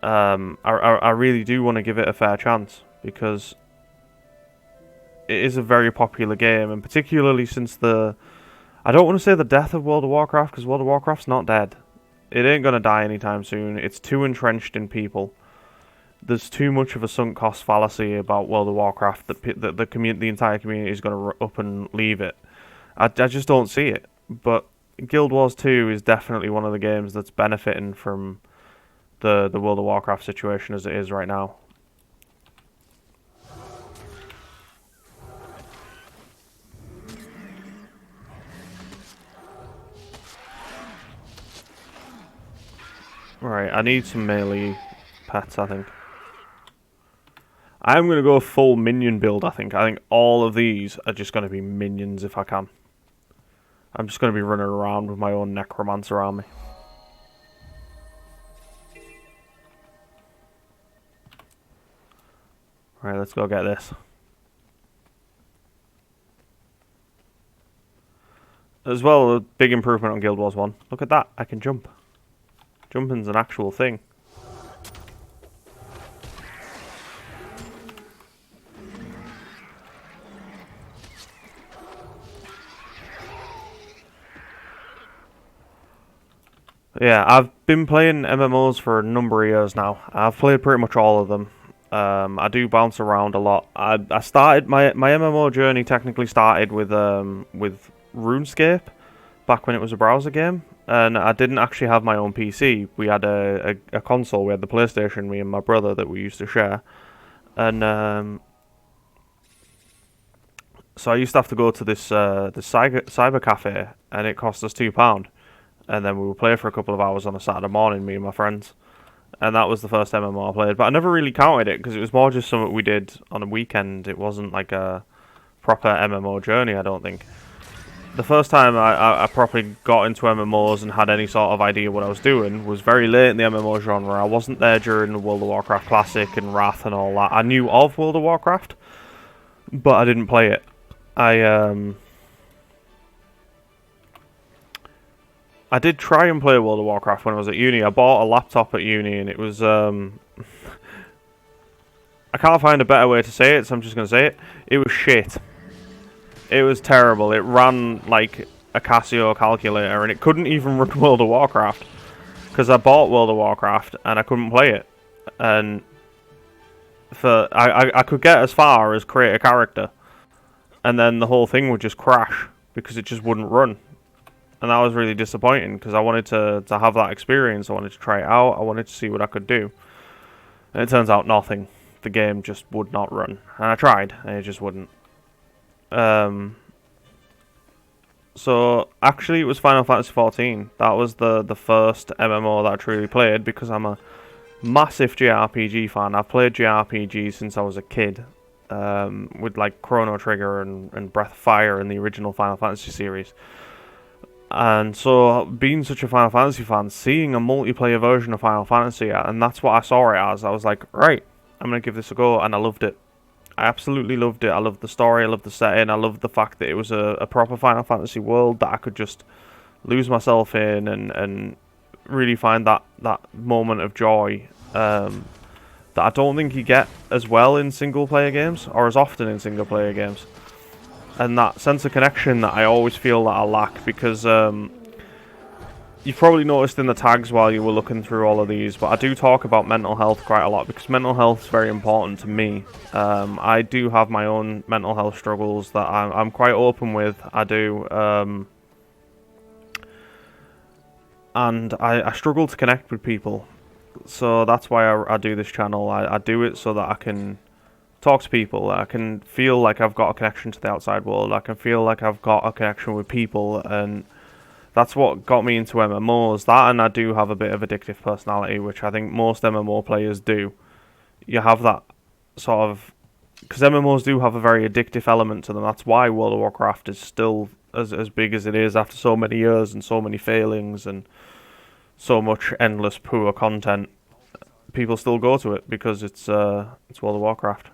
I really do want to give it a fair chance, because it is a very popular game, and particularly since I don't want to say the death of World of Warcraft, because World of Warcraft's not dead. It ain't going to die anytime soon. It's too entrenched in people. There's too much of a sunk cost fallacy about World of Warcraft that the entire community is going to up and leave it. I just don't see it. But Guild Wars 2 is definitely one of the games that's benefiting from the World of Warcraft situation as it is right now. Right, I need some melee pets, I think. I'm going to go full minion build, I think. I think all of these are just going to be minions if I can. I'm just going to be running around with my own necromancer army. Right, let's go get this. As well, a big improvement on Guild Wars 1. Look at that, I can jump. Jumping's an actual thing. Yeah, I've been playing MMOs for a number of years now. I've played pretty much all of them. I do bounce around a lot. I started my MMO journey technically started with RuneScape back when it was a browser game, and I didn't actually have my own PC. We had a console. We had the PlayStation, me and my brother, that we used to share, and so I used to have to go to this cyber cafe, and it cost us £2. And then we would play for a couple of hours on a Saturday morning, me and my friends. And that was the first MMO I played. But I never really counted it, because it was more just something we did on a weekend. It wasn't like a proper MMO journey, I don't think. The first time I properly got into MMOs and had any sort of idea what I was doing was very late in the MMO genre. I wasn't there during the World of Warcraft Classic and Wrath and all that. I knew of World of Warcraft, but I didn't play it. I did try and play World of Warcraft when I was at uni. I bought a laptop at uni, and it was, I can't find a better way to say it, so I'm just going to say it. It was shit. It was terrible. It ran like a Casio calculator, and it couldn't even run World of Warcraft. Because I bought World of Warcraft, and I couldn't play it. And I could get as far as create a character, and then the whole thing would just crash, because it just wouldn't run. And that was really disappointing, because I wanted to have that experience. I wanted to try it out. I wanted to see what I could do. And it turns out nothing. The game just would not run. And I tried, and it just wouldn't. So, actually, it was Final Fantasy XIV. That was the first MMO that I truly played, because I'm a massive JRPG fan. I've played JRPGs since I was a kid. With, like, Chrono Trigger and Breath of Fire and the original Final Fantasy series. And so, being such a Final Fantasy fan, seeing a multiplayer version of Final Fantasy, and that's what I saw it as, I was like, right, I'm going to give this a go, and I loved it. I absolutely loved it. I loved the story, I loved the setting, I loved the fact that it was a proper Final Fantasy world that I could just lose myself in and really find that moment of joy that I don't think you get as well in single-player games, or as often in single-player games. And that sense of connection that I always feel that I lack, because you've probably noticed in the tags while you were looking through all of these, but I do talk about mental health quite a lot, because mental health is very important to me. I do have my own mental health struggles that I'm quite open with. I do. And I struggle to connect with people. So that's why I do this channel. I do it so that I can talk to people. I can feel like I've got a connection to the outside world. I can feel like I've got a connection with people, and that's what got me into MMOs. That, and I do have a bit of addictive personality, which I think most MMO players do. You have that sort of, because MMOs do have a very addictive element to them. That's why World of Warcraft is still as big as it is after so many years and so many failings and so much endless poor content, people still go to it because it's World of Warcraft.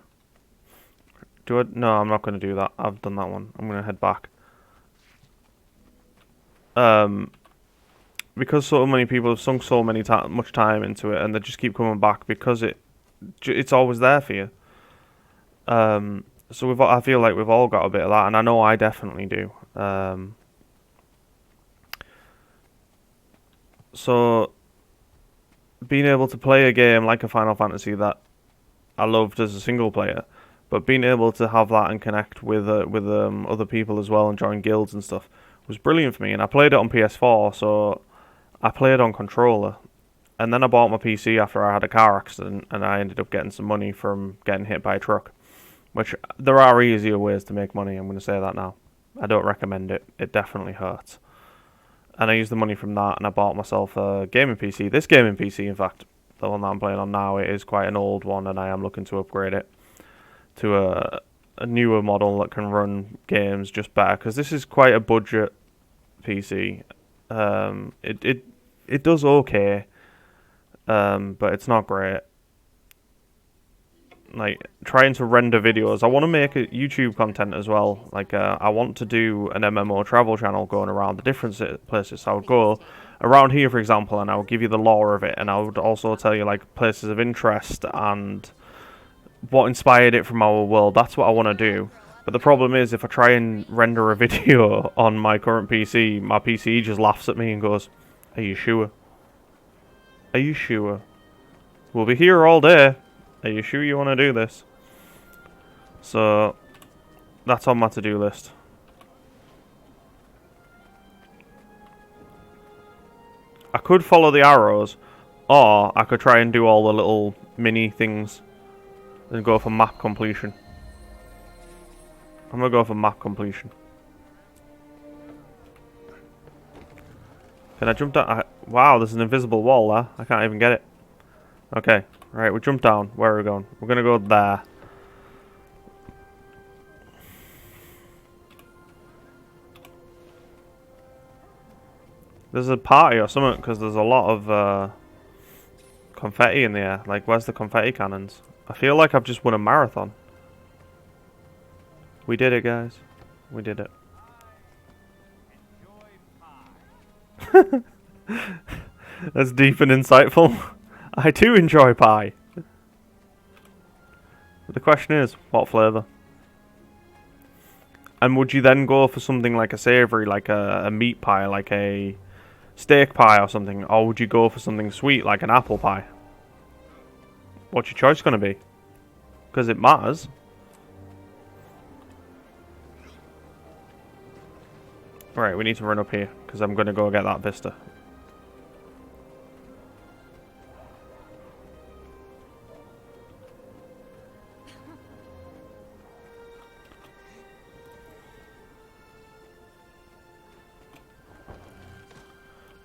Do it? No, I'm not going to do that. I've done that one. I'm going to head back. Because so many people have sunk so much time into it, and they just keep coming back because it's always there for you. So I feel like we've all got a bit of that, and I know I definitely do. So being able to play a game like a Final Fantasy that I loved as a single player, but being able to have that and connect with other people as well and join guilds and stuff was brilliant for me. And I played it on PS4, so I played on controller, and then I bought my PC after I had a car accident, and I ended up getting some money from getting hit by a truck. Which, there are easier ways to make money, I'm going to say that now. I don't recommend it. It definitely hurts. And I used the money from that, and I bought myself a gaming PC. This gaming PC, in fact, the one that I'm playing on now, it is quite an old one, and I am looking to upgrade it to a newer model that can run games just better, because this is quite a budget PC. It does okay, but it's not great. Like, trying to render videos. I want to make a YouTube content as well. Like, I want to do an MMO travel channel going around the different places. So I would go around here, for example, and I would give you the lore of it, and I would also tell you, like, places of interest and what inspired it from our world. That's what I want to do. But the problem is, if I try and render a video on my current PC, my PC just laughs at me and goes, "Are you sure? Are you sure? We'll be here all day. Are you sure you want to do this?" So, that's on my to-do list. I could follow the arrows, or I could try and do all the little mini things and go for map completion. I'm going to go for map completion. Can I jump down? Wow, there's an invisible wall there. I can't even get it. Okay. Right, we jump down. Where are we going? We're going to go there. There's a party or something, because there's a lot of confetti in the air. Like, where's the confetti cannons? I feel like I've just won a marathon. We did it, guys. We did it. That's deep and insightful. I too enjoy pie. But the question is, what flavour? And would you then go for something like a savoury, like a meat pie, like a steak pie or something? Or would you go for something sweet, like an apple pie? What's your choice going to be? Because it matters. Right, we need to run up here, because I'm going to go get that vista.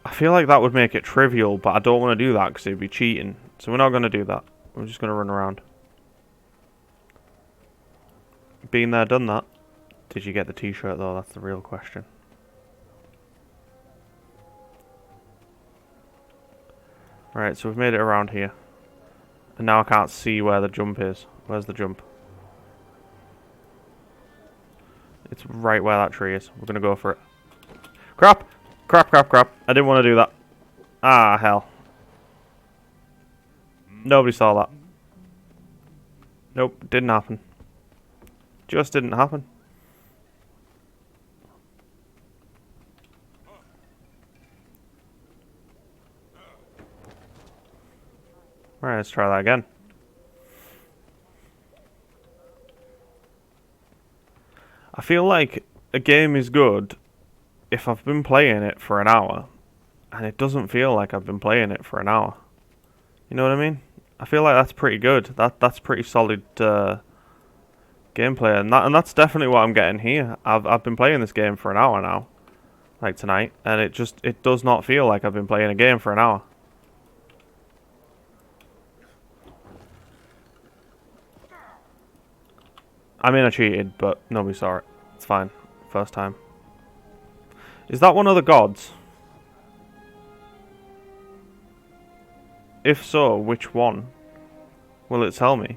I feel like that would make it trivial, but I don't want to do that because it'd be cheating. So we're not going to do that. We're just going to run around. Been there, done that. Did you get the t-shirt though? That's the real question. Right, so we've made it around here. And now I can't see where the jump is. Where's the jump? It's right where that tree is. We're going to go for it. Crap! Crap, crap, crap. I didn't want to do that. Ah, hell. Nobody saw that. Nope, didn't happen. Just didn't happen. Alright, let's try that again. I feel like a game is good if I've been playing it for an hour and it doesn't feel like I've been playing it for an hour. You know what I mean? I feel like that's pretty good. That's pretty solid gameplay, and that's definitely what I'm getting here. I've been playing this game for an hour now, like tonight, and it does not feel like I've been playing a game for an hour. I mean, I cheated, but nobody saw it. It's fine. First time. Is that one of the gods? If so, which one? Will it tell me?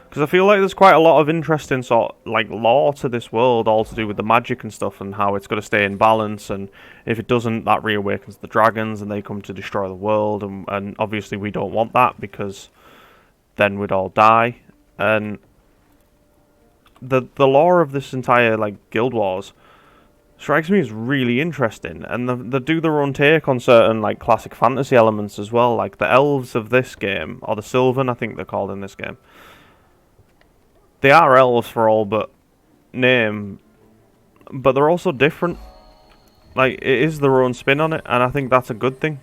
Because I feel like there's quite a lot of interesting like lore to this world, all to do with the magic and stuff, and how it's got to stay in balance, and if it doesn't, that reawakens the dragons, and they come to destroy the world, and obviously we don't want that, because then we'd all die. And the lore of this entire, like, Guild Wars strikes me as really interesting, and they do their own take on certain, like, classic fantasy elements as well, like the elves of this game, or the Sylvan, I think they're called in this game. They are elves for all but name, but they're also different. Like, it is their own spin on it, and I think that's a good thing.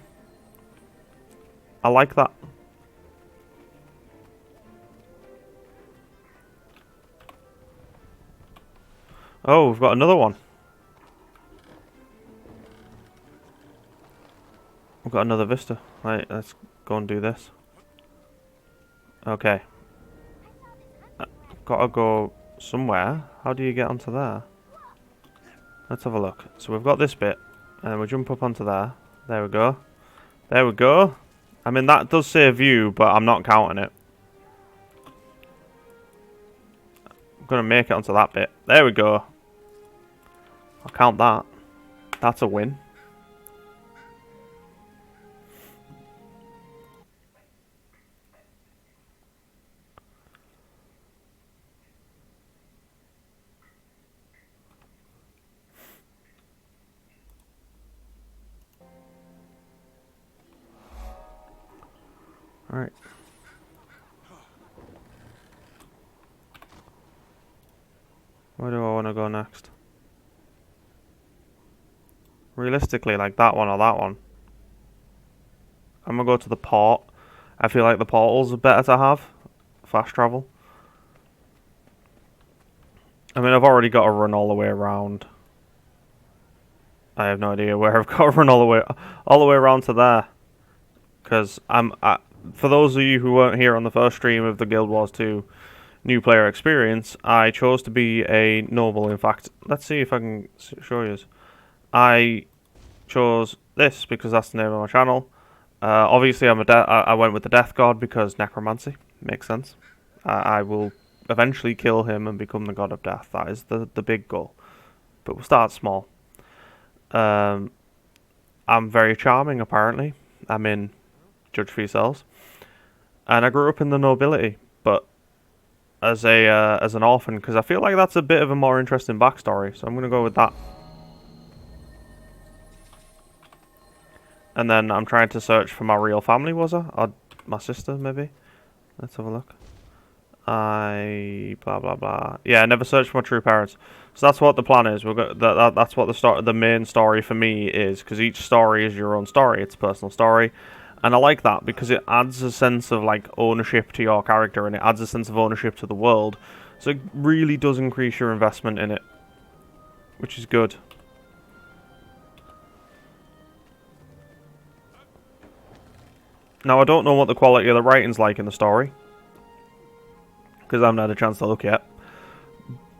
I like that. Oh, we've got another one. We've got another vista. Right, let's go and do this. Okay. Gotta go somewhere. How do you get onto there? Let's have a look. So we've got this bit, and then we jump up onto there. There we go. There we go. I mean, that does say view, but I'm not counting it. I'm gonna make it onto that bit. There we go. I'll count that. That's a win. Alright. Where do I want to go next? Realistically, like that one or that one. I'm gonna go to the port. I feel like the portals are better to have. Fast travel. I mean, I've already got to run all the way around. I have no idea where I've got to run all the way around to there. Because for those of you who weren't here on the first stream of the Guild Wars 2 new player experience, I chose to be a noble. In fact, let's see if I can show you. I chose this because that's the name of my channel. Obviously, I went with the Death God because necromancy makes sense. I will eventually kill him and become the God of Death. That is the big goal. But we'll start small. I'm very charming, apparently. I'm in Judge for yourselves. And I grew up in the nobility, but as an orphan, because I feel like that's a bit of a more interesting backstory. So I'm going to go with that. And then I'm trying to search for my real family, was I? Or my sister, maybe? Let's have a look. Blah blah blah. Yeah, I never searched for my true parents. So that's what the plan is. We've got that's what the main story for me is, because each story is your own story. It's a personal story, and I like that because it adds a sense of like ownership to your character, and it adds a sense of ownership to the world. So it really does increase your investment in it, which is good. Now I don't know what the quality of the writing's like in the story, because I haven't had a chance to look yet.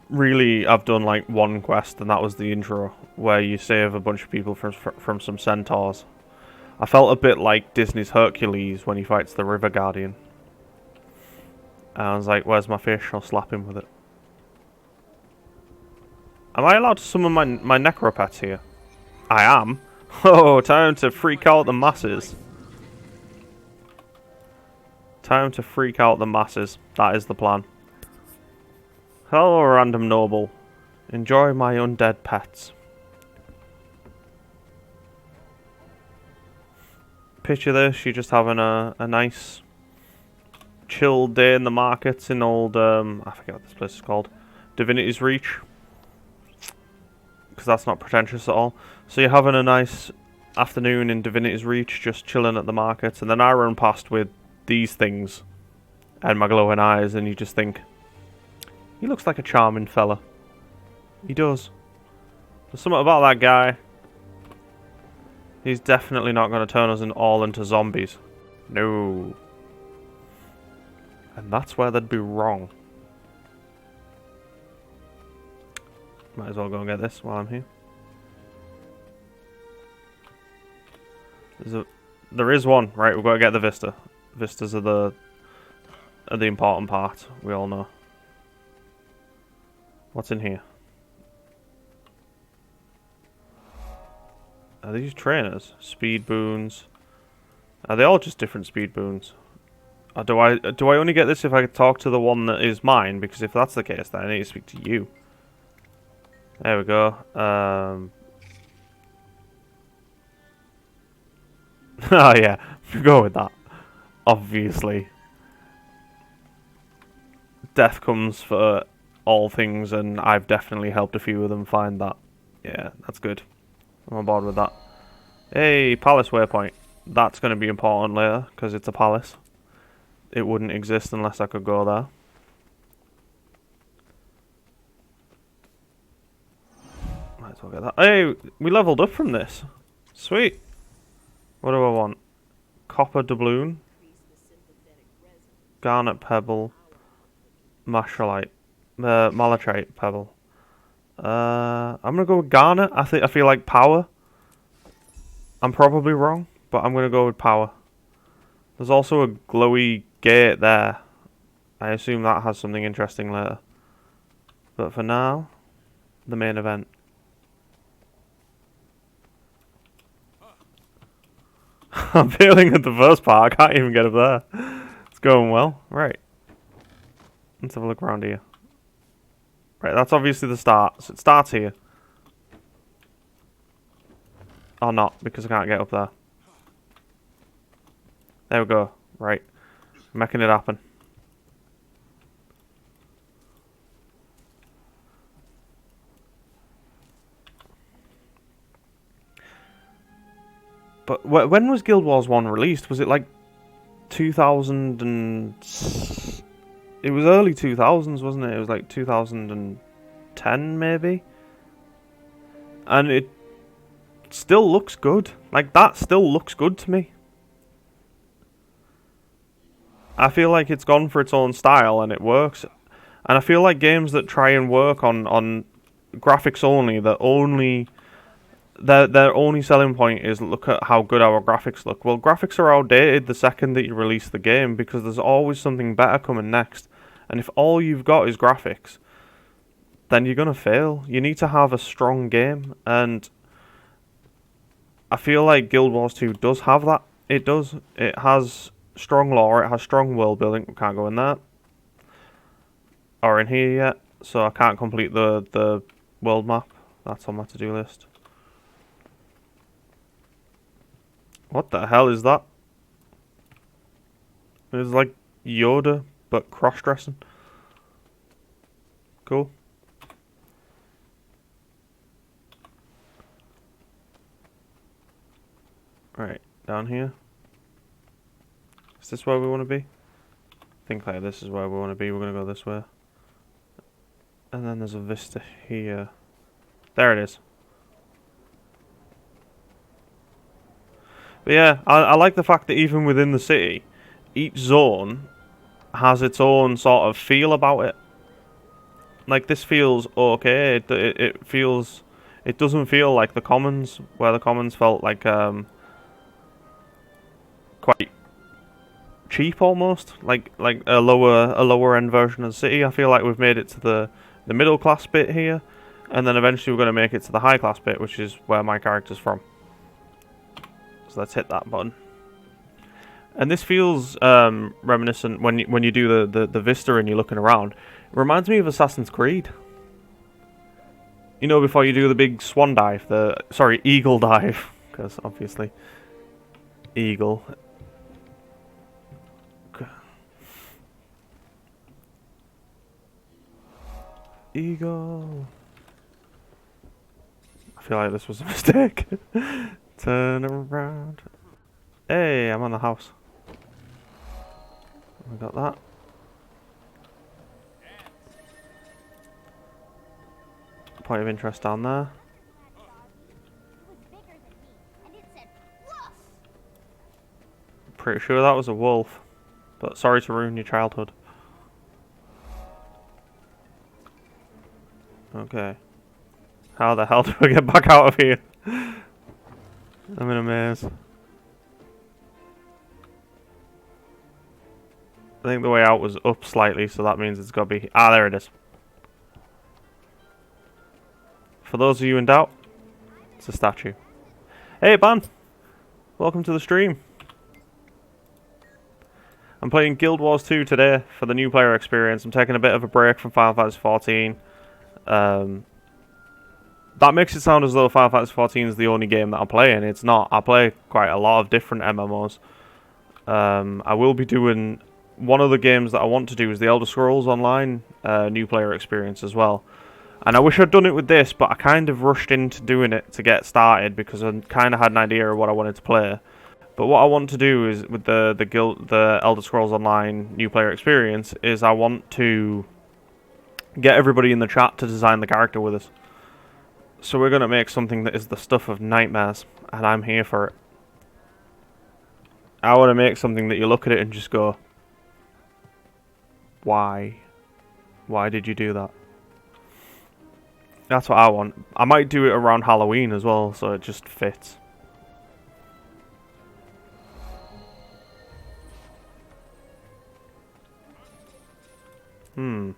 Really, I've done like one quest, and that was the intro, where you save a bunch of people from some centaurs. I felt a bit like Disney's Hercules when he fights the River Guardian. And I was like, where's my fish? I'll slap him with it. Am I allowed to summon my necropets here? I am. Oh, time to freak out the masses. Time to freak out the masses. That is the plan. Hello, random noble. Enjoy my undead pets. Picture this, you're just having a nice chilled day in the markets in old, I forget what this place is called. Divinity's Reach. Because that's not pretentious at all. So you're having a nice afternoon in Divinity's Reach, just chilling at the markets, and then I run past with these things and my glowing eyes, and you just think, he looks like a charming fella. He does. There's something about that guy. He's definitely not going to turn us all into zombies. No. And that's where they'd be wrong. Might as well go and get this while I'm here. There is one. Right, we've got to get the Vista. Vistas are the important part. We all know. What's in here? Are these trainers? Speed boons. Are they all just different speed boons? Or do I only get this if I talk to the one that is mine? Because if that's the case, then I need to speak to you. There we go. Oh yeah, go with that. Obviously. Death comes for all things, and I've definitely helped a few of them find that. Yeah, that's good. I'm on board with that. Hey, palace waypoint. That's going to be important later, because it's a palace. It wouldn't exist unless I could go there. Might as well get that. Hey, we leveled up from this. Sweet. What do I want? Copper doubloon. Garnet pebble. Mashalite. Malachite pebble. I'm gonna go with garnet. I feel like power. I'm probably wrong, but I'm gonna go with power. There's also a glowy gate there. I assume that has something interesting later. But for now, the main event. I'm failing at the first part. I can't even get up there. It's going well. Right. Let's have a look around here. Right, that's obviously the start. So it starts here. Or not, because I can't get up there. There we go. Right. Making it happen. But when was Guild Wars 1 released? Was it like 2000 and... It was early 2000s, wasn't it? It was like 2010 maybe? And it still looks good. Like, that still looks good to me. I feel like it's gone for its own style and it works. And I feel like games that try and work on graphics only, that only... Their only selling point is look at how good our graphics look. Well, graphics are outdated the second that you release the game because there's always something better coming next. And if all you've got is graphics, then you're going to fail. You need to have a strong game, and I feel like Guild Wars 2 does have that. It does. It has strong lore, it has strong world building. We can't go in there. Or in here yet, so I can't complete the world map. That's on my to-do list. What the hell is that? It's like Yoda, but cross-dressing. Cool. Right, down here. Is this where we want to be? I think like this is where we want to be. We're going to go this way. And then there's a vista here. There it is. But yeah, I like the fact that even within the city, each zone has its own sort of feel about it. Like, this feels okay. It feels... It doesn't feel like the Commons, where the Commons felt like quite cheap almost. Like a lower end version of the city. I feel like we've made it to the middle class bit here, and then eventually we're going to make it to the high class bit, which is where my character's from. So let's hit that button. And this feels reminiscent when you do the vista and you're looking around. It reminds me of Assassin's Creed. You know, before you do the big swan dive, sorry, eagle dive, because obviously eagle. Eagle. I feel like this was a mistake. Turn around. Hey, I'm on the house. We got that. Point of interest down there. Pretty sure that was a wolf. But sorry to ruin your childhood. Okay. How the hell do I get back out of here? I'm in a maze. I think the way out was up slightly, so that means it's got to be... Ah, there it is. For those of you in doubt, it's a statue. Hey, Ban! Welcome to the stream. I'm playing Guild Wars 2 today for the new player experience. I'm taking a bit of a break from Final Fantasy 14. That makes it sound as though Final Fantasy 14 is the only game that I'm playing. It's not. I play quite a lot of different MMOs. I will be doing... One of the games that I want to do is the Elder Scrolls Online new player experience as well. And I wish I'd done it with this, but I kind of rushed into doing it to get started because I kind of had an idea of what I wanted to play. But what I want to do is with the Elder Scrolls Online new player experience is I want to get everybody in the chat to design the character with us. So we're going to make something that is the stuff of nightmares, and I'm here for it. I want to make something that you look at it and just go, why? Why did you do that? That's what I want. I might do it around Halloween as well, so it just fits. I'm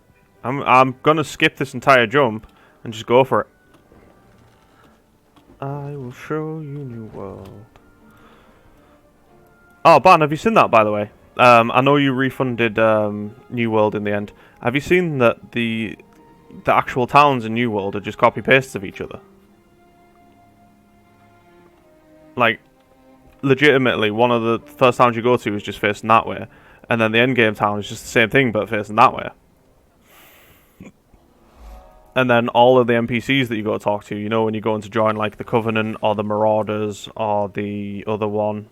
gonna skip this entire jump and just go for it. I will show you new world. Oh, Ban, have you seen that, by the way? I know you refunded New World in the end. Have you seen that the actual towns in New World are just copy-pastes of each other? Like, legitimately, one of the first towns you go to is just facing that way. And then the endgame town is just the same thing, but facing that way. And then all of the NPCs that you go to talk to, you know, when you're going to join, like, the Covenant, or the Marauders, or the other one...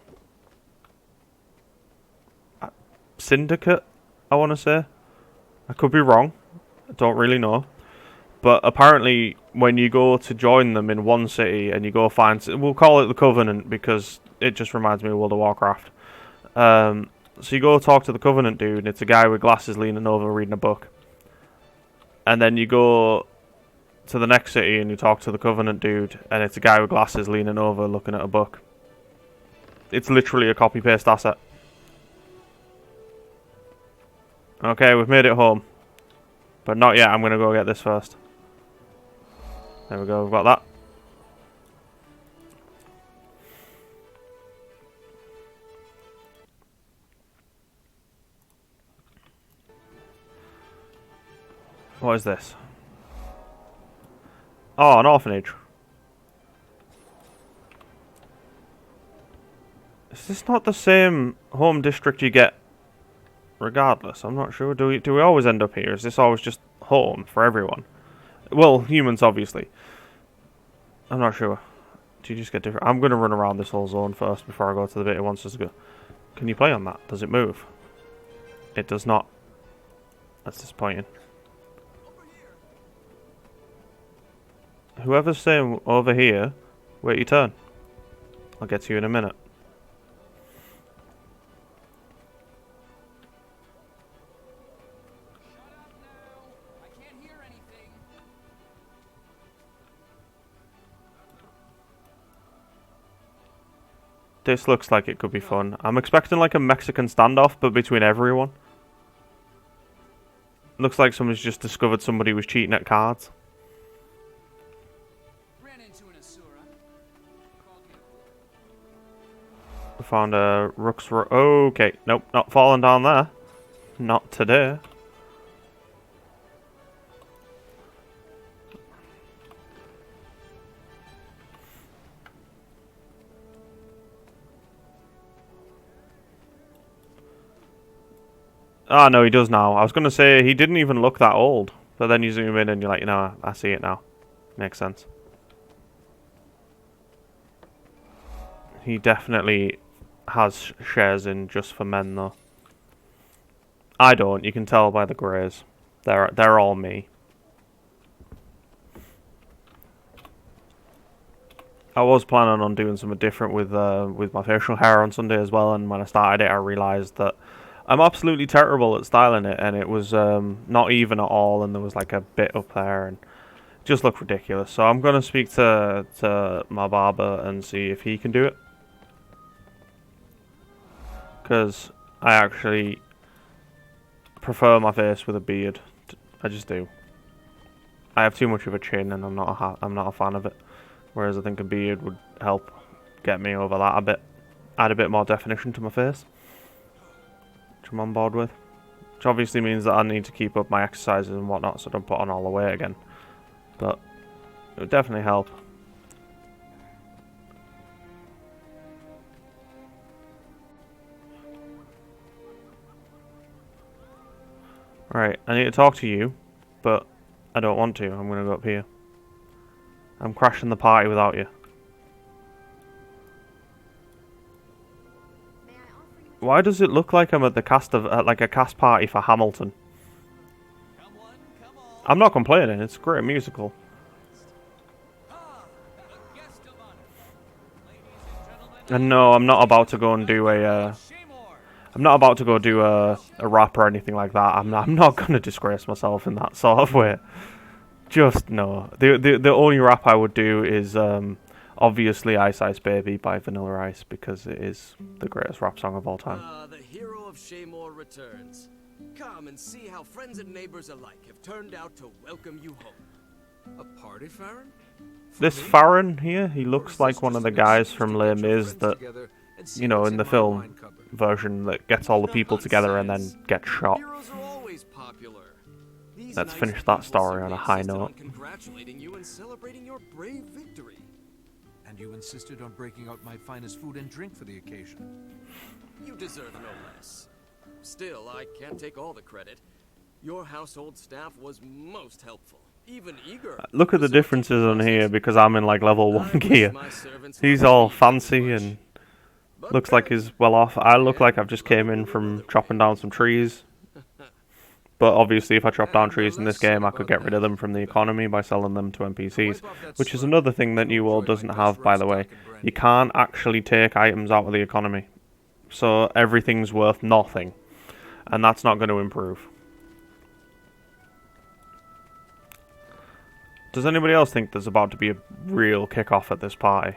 Syndicate, I want to say. I could be wrong. I don't really know. But apparently, when you go to join them in one city and you go find... We'll call it the Covenant because it just reminds me of World of Warcraft. So you go talk to the Covenant dude, and it's a guy with glasses leaning over reading a book. And then you go to the next city and you talk to the Covenant dude, and it's a guy with glasses leaning over looking at a book. It's literally a copy-paste asset. Okay, we've made it home. But not yet, I'm going to go get this first. There we go, we've got that. What is this? Oh, an orphanage. Is this not the same home district you get regardless? I'm not sure. Do we always end up here? Is this always just home for everyone? Well, humans, obviously. I'm not sure. Do you just get different? I'm going to run around this whole zone first before I go to the bit it wants us to go. Can you play on that? Does it move? It does not. That's disappointing. Whoever's saying over here, wait your turn. I'll get to you in a minute. This looks like it could be fun. I'm expecting like a Mexican standoff, but between everyone. Looks like someone's just discovered somebody was cheating at cards. We found a Rook's... Okay, nope, not falling down there. Not today. Ah, no, he does now. I was going to say, he didn't even look that old. But then you zoom in and you're like, you know, I see it now. Makes sense. He definitely has shares in Just for Men, though. I don't. You can tell by the greys. They're all me. I was planning on doing something different with my facial hair on Sunday as well, and when I started it, I realised that I'm absolutely terrible at styling it, and it was not even at all, and there was like a bit up there, and it just looked ridiculous. So I'm going to speak to my barber and see if he can do it. Because I actually prefer my face with a beard. I just do. I have too much of a chin, and I'm not a fan of it. Whereas I think a beard would help get me over that a bit, add a bit more definition to my face, which I'm on board with. Which obviously means that I need to keep up my exercises and whatnot, so I don't put on all the weight again. But it would definitely help. Right, I need to talk to you, but I don't want to. I'm going to go up here. I'm crashing the party without you. Why does it look like I'm at the cast of like a cast party for Hamilton? I'm not complaining. It's a great musical. And no, I'm not about to go and do a. I'm not about to go do a rap or anything like that. I'm not gonna disgrace myself in that sort of way. Just no. The only rap I would do is obviously Ice Ice Baby by Vanilla Ice, because it is the greatest rap song of all time.
The hero of Shaymore returns. Come and see how friends and neighbors alike have turned out to welcome you home. A party, Farron?
This Farron here, he looks like one of the guys from Les Mis that, you know, in the film version that gets all the people together and then gets shot.
Heroes are always popular. These
Let's
nice
finish that
people
story on a high
insisted on
note.
congratulating you and celebrating your brave victory.
And you insisted on breaking out my finest food and drink for the occasion.
You deserve no less. Still, I can't take all the credit. Your household staff was most helpful, even eager.
Look at the differences on here, because I'm in like level 1 gear.
My servants
He's all fancy and looks like he's well off. I look like I've just came in from chopping down some trees. But obviously if I chop down trees in this game, I could get rid of them from the economy by selling them to NPCs. Which is another thing that New World doesn't have, by the way. You can't actually take items out of the economy. So everything's worth nothing. And that's not going to improve. Does anybody else think there's about to be a real kick-off at this party?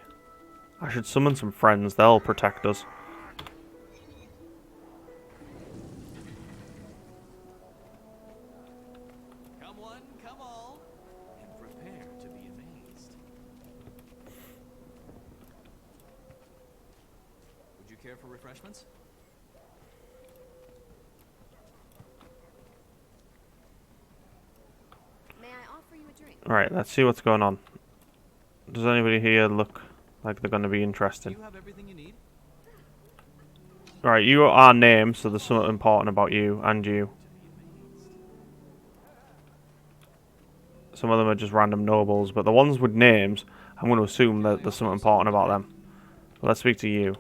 I should summon some friends, they'll protect us.
Come one, come all, and prepare to be amazed. Would you care for refreshments?
May I offer you a drink?
Alright, let's see what's going on. Does anybody here look like they're going to be
Do
interested?
you have everything you need?
Right, you are named, so there's something important about you and you. Some of them are just random nobles, but the ones with names, I'm going to assume that there's something important about them. Let's speak to you.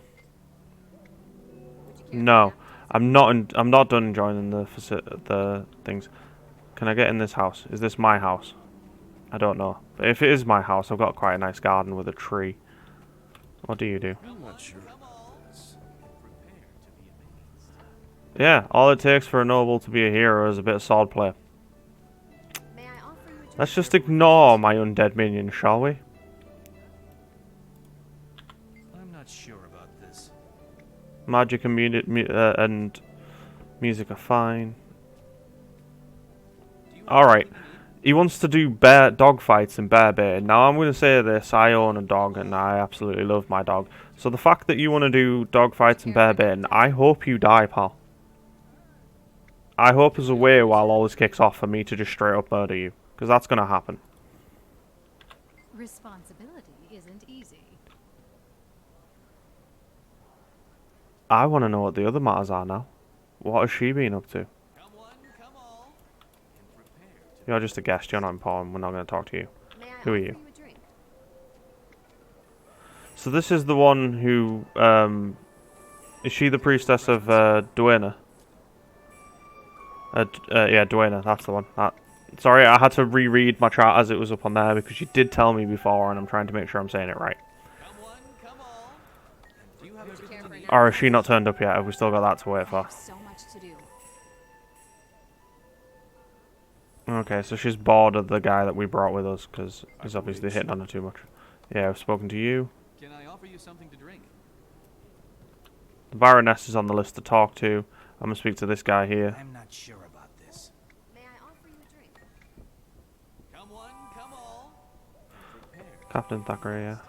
No, I'm not done enjoying the things. Can I get in this house? Is this my house? I don't know. But if it is my house, I've got quite a nice garden with a tree. What do you do?
I'm not sure.
Yeah, all it takes for a noble to be a hero is a bit of swordplay.
May I offer you a drink?
Let's just ignore my undead minions, shall we?
I'm not sure about this.
Magic and and music are fine. Alright. He wants to do dog fights in bear baiting. Now I'm going to say this, I own a dog and I absolutely love my dog. So the fact that you want to do dog fights and bear baiting, I hope you die, pal. I hope there's a way while all this kicks off for me to just straight up murder you. Because that's going to happen.
Responsibility isn't easy.
I want to know what the other matters are now. What has she been up to?
Come one, come all, and prepare to
You're just a guest, you're not important, we're not going to talk to you.
May I
Who are
offer
you?
a drink?
So this is the one who, is she the priestess of, Duena? Yeah, Duena, that's the one. Sorry, I had to reread my chart as it was up on there because you did tell me before and I'm trying to make sure I'm saying it right.
come one, come all. And do you have everything
Care
you
for
need?
now?
Or has she not turned up yet? Have we still got that to wait
I
for?
have so much to do.
Okay, so she's bored of the guy that we brought with us because he's obviously hitting on her too much. Yeah, I've spoken to you.
Can I offer you something to drink?
The Baroness is on the list to talk to. I'm going to speak to this guy here.
I'm not sure about
Captain Thackeray, yeah.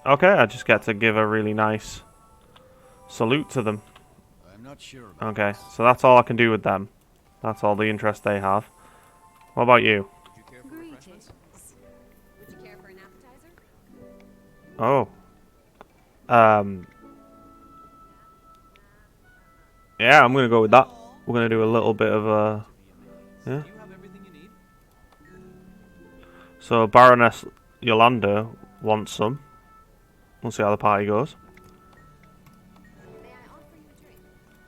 Okay, I just get to give a really nice salute to them.
I'm not sure about
Okay, so that's all I can do with them. That's all the interest they have. What about you?
Would you care for refreshments?
Would you care for an appetizer?
Oh. Yeah, I'm gonna go with that. We're gonna do a little bit of a... Yeah.
Do you have everything you need?
So Baroness Yolanda wants some. We'll see how the party goes.
May I offer you a drink?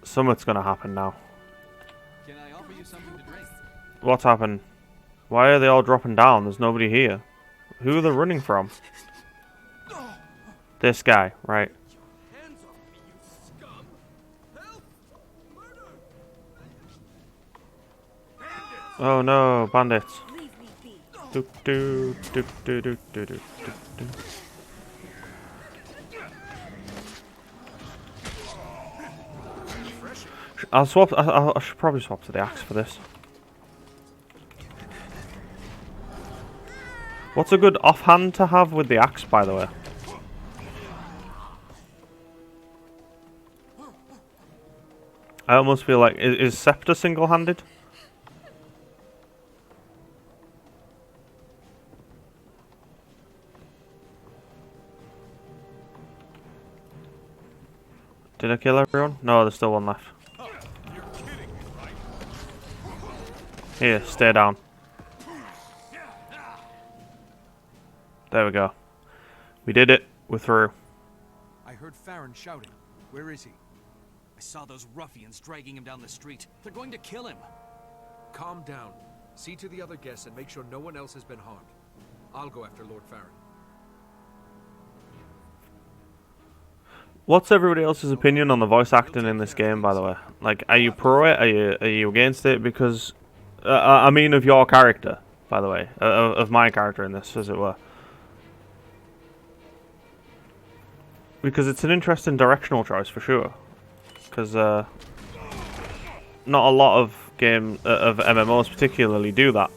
Something's gonna happen now.
Can I offer you something to drink?
What's happened? Why are they all dropping down? There's nobody here. Who are they running from? This guy, right.
Hands off me, you scum! Help! Murder! Bandits!
Oh no, bandits.
Leave me be.
Do do do do do do do do. I'll swap. I should probably swap to the axe for this. What's a good offhand to have with the axe, by the way? I almost feel like is Scepter single-handed? Did I kill everyone? No, there's still one left. Here, stay down. There we go. We did it. We're through.
I heard Farron shouting. Where is he?
I saw those ruffians dragging him down the street. They're going to kill him.
Calm down. See to the other guests and make sure no one else has been harmed. I'll go after Lord Farron.
What's everybody else's opinion on the voice acting in this game, by the way? Like, are you pro it? Are you against it? Because, I mean, of your character, by the way, of my character in this, as it were. Because it's an interesting directional choice for sure. Because not a lot of of MMOs particularly do that.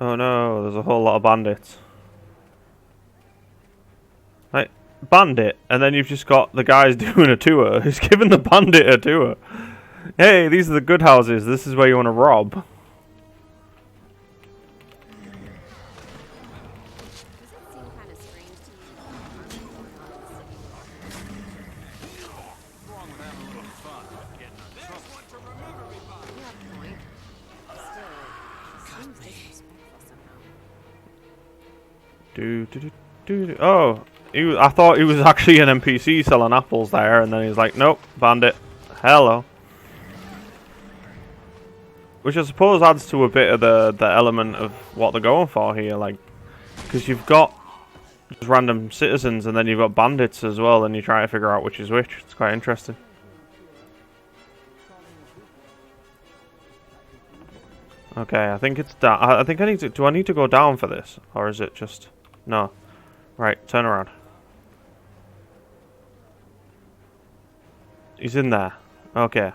Oh no, there's a whole lot of bandits. Like, bandit, and then you've just got the guys doing a tour. Who's giving the bandit a tour? Hey, these are the good houses. This is where you want to rob.
Does it seem kind of strange to you that army going on in the city?
What's wrong with having a little fun? Getting in trouble.
You have a point. Still, it seems disrespectful somehow.
Oh, I thought he was actually an NPC selling apples there, and then he's like, nope, bandit. Hello. Which I suppose adds to a bit of the element of what they're going for here, like, because you've got just random citizens, and then you've got bandits as well, and you try to figure out which is which. It's quite interesting. Okay, I think it's down. I think I need to. Do I need to go down for this, or is it just no? Right, turn around. He's in there. Okay.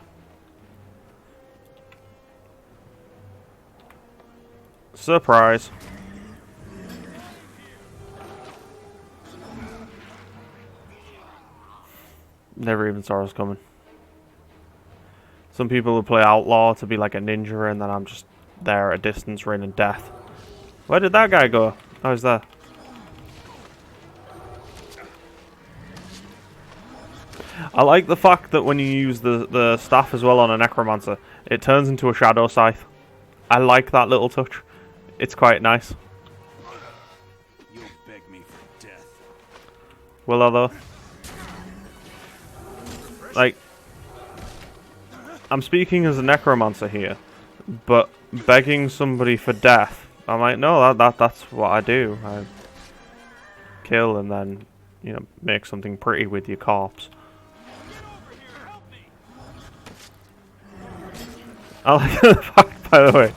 Surprise. Never even saw us coming. Some people who play Outlaw to be like a ninja, and then I'm just there at a distance raining death. Where did that guy go? Oh, he's there. I like the fact that when you use the staff as well on a necromancer, it turns into a shadow scythe. I like that little touch. It's quite nice.
You'll beg me for death.
Will I though? Like, I'm speaking as a necromancer here, but begging somebody for death, I'm like, no, that's what I do. I kill and then, you know, make something pretty with your corpse. I like the fact, by the way,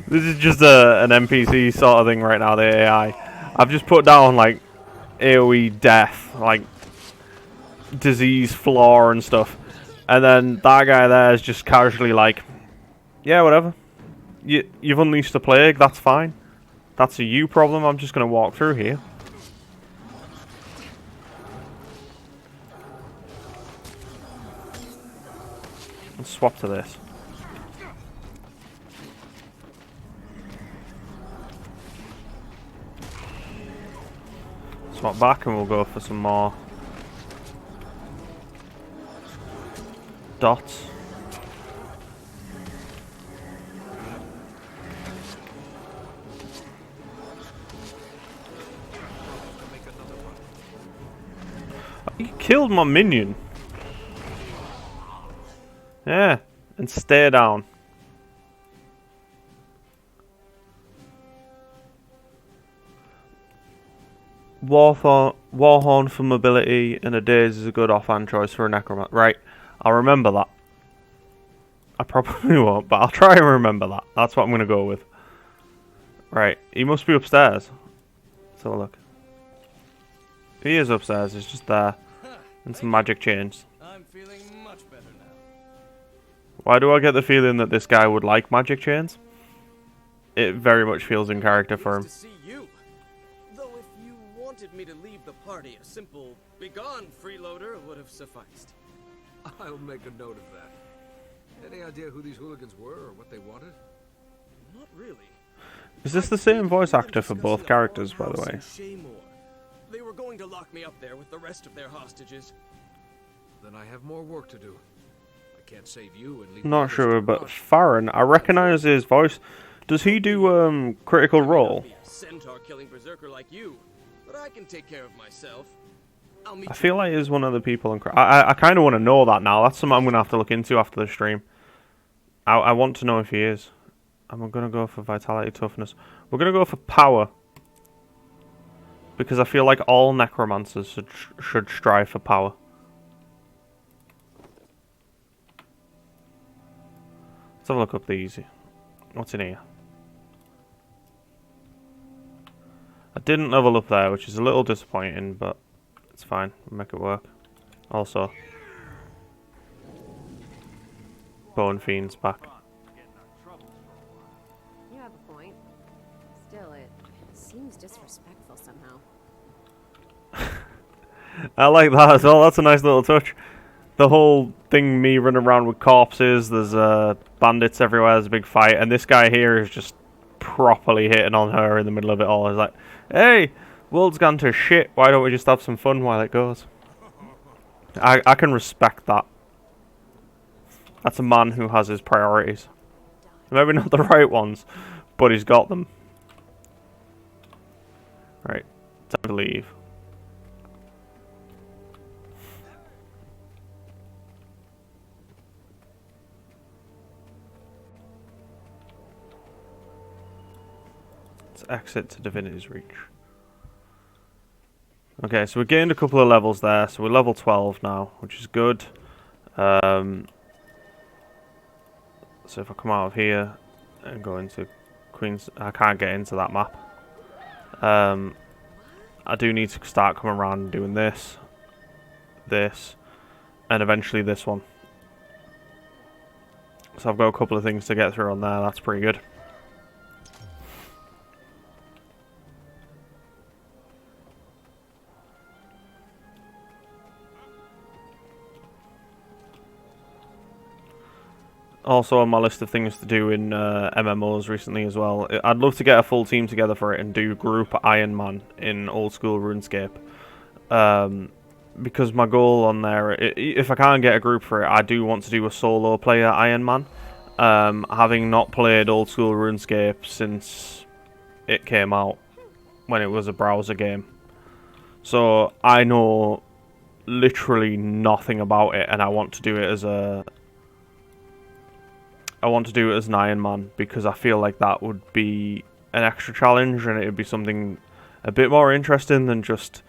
this is just an NPC sort of thing right now, the AI. I've just put down, like, AoE death, like, disease, flaw, and stuff. And then that guy there is just casually like, yeah, whatever. You've unleashed the plague, that's fine. That's a you problem, I'm just going to walk through here. Let's swap to this. Swap back and we'll go for some more dots. He killed my minion. Yeah, and stay down. Warhorn for mobility and a daze is a good offhand choice for a necromancer. Right, I'll remember that. I probably won't, but I'll try and remember that. That's what I'm going to go with. Right, he must be upstairs. Let's have a look. He is upstairs, he's just there. And some magic chains.
I'm feeling much better now.
Why do I get the feeling that this guy would like magic chains? It very much feels in character for him.
To see you. Though if you wanted me to leave the party, a simple "begone, freeloader" would have sufficed.
I'll make a note of that. Any idea who these hooligans were or what they wanted?
Not really.
Is this the same voice actor for both characters, by the way?
They were going to lock me up there with the rest of their hostages.
Then I have more work to do. I can't save you and leave.
Not sure, but Farron, I recognise his voice. Does he do Critical Role?
Be a centaur killing berserker like you, but I can take care of myself. I'll meet
I feel like he's one of the people in. I kind of want to know that now. That's something I'm going to have to look into after the stream. I want to know if he is. I'm going to go for vitality, toughness. We're going to go for power. Because I feel like all necromancers should strive for power. Let's have a look up these. What's in here? I didn't level up there, which is a little disappointing, but it's fine. We'll make it work. Also, Bone Fiend's back.
You have a point. Still, it seems disrespectful somehow.
I like that as well. That's a nice little touch. The whole thing, me running around with corpses, there's bandits everywhere, there's a big fight, and this guy here is just properly hitting on her in the middle of it all. He's like, hey, world's gone to shit, why don't we just have some fun while it goes? I can respect that. That's a man who has his priorities. Maybe not the right ones, but he's got them. Right, time to leave. Let's exit to Divinity's Reach. Okay, so we gained a couple of levels there, so we're level 12 now, which is good. So if I come out of here and go into Queen's... I can't get into that map. I do need to start coming around and doing this, and eventually this one. So I've got a couple of things to get through on there, that's pretty good. Also on my list of things to do in MMOs recently as well. I'd love to get a full team together for it and do group Iron Man in old school RuneScape. Because my goal on there, if I can't get a group for it, I do want to do a solo player Iron Man. Having not played old school RuneScape since it came out, when it was a browser game. So I know literally nothing about it, and I want to do it as a... I want to do it as an Iron Man because I feel like that would be an extra challenge and it would be something a bit more interesting than just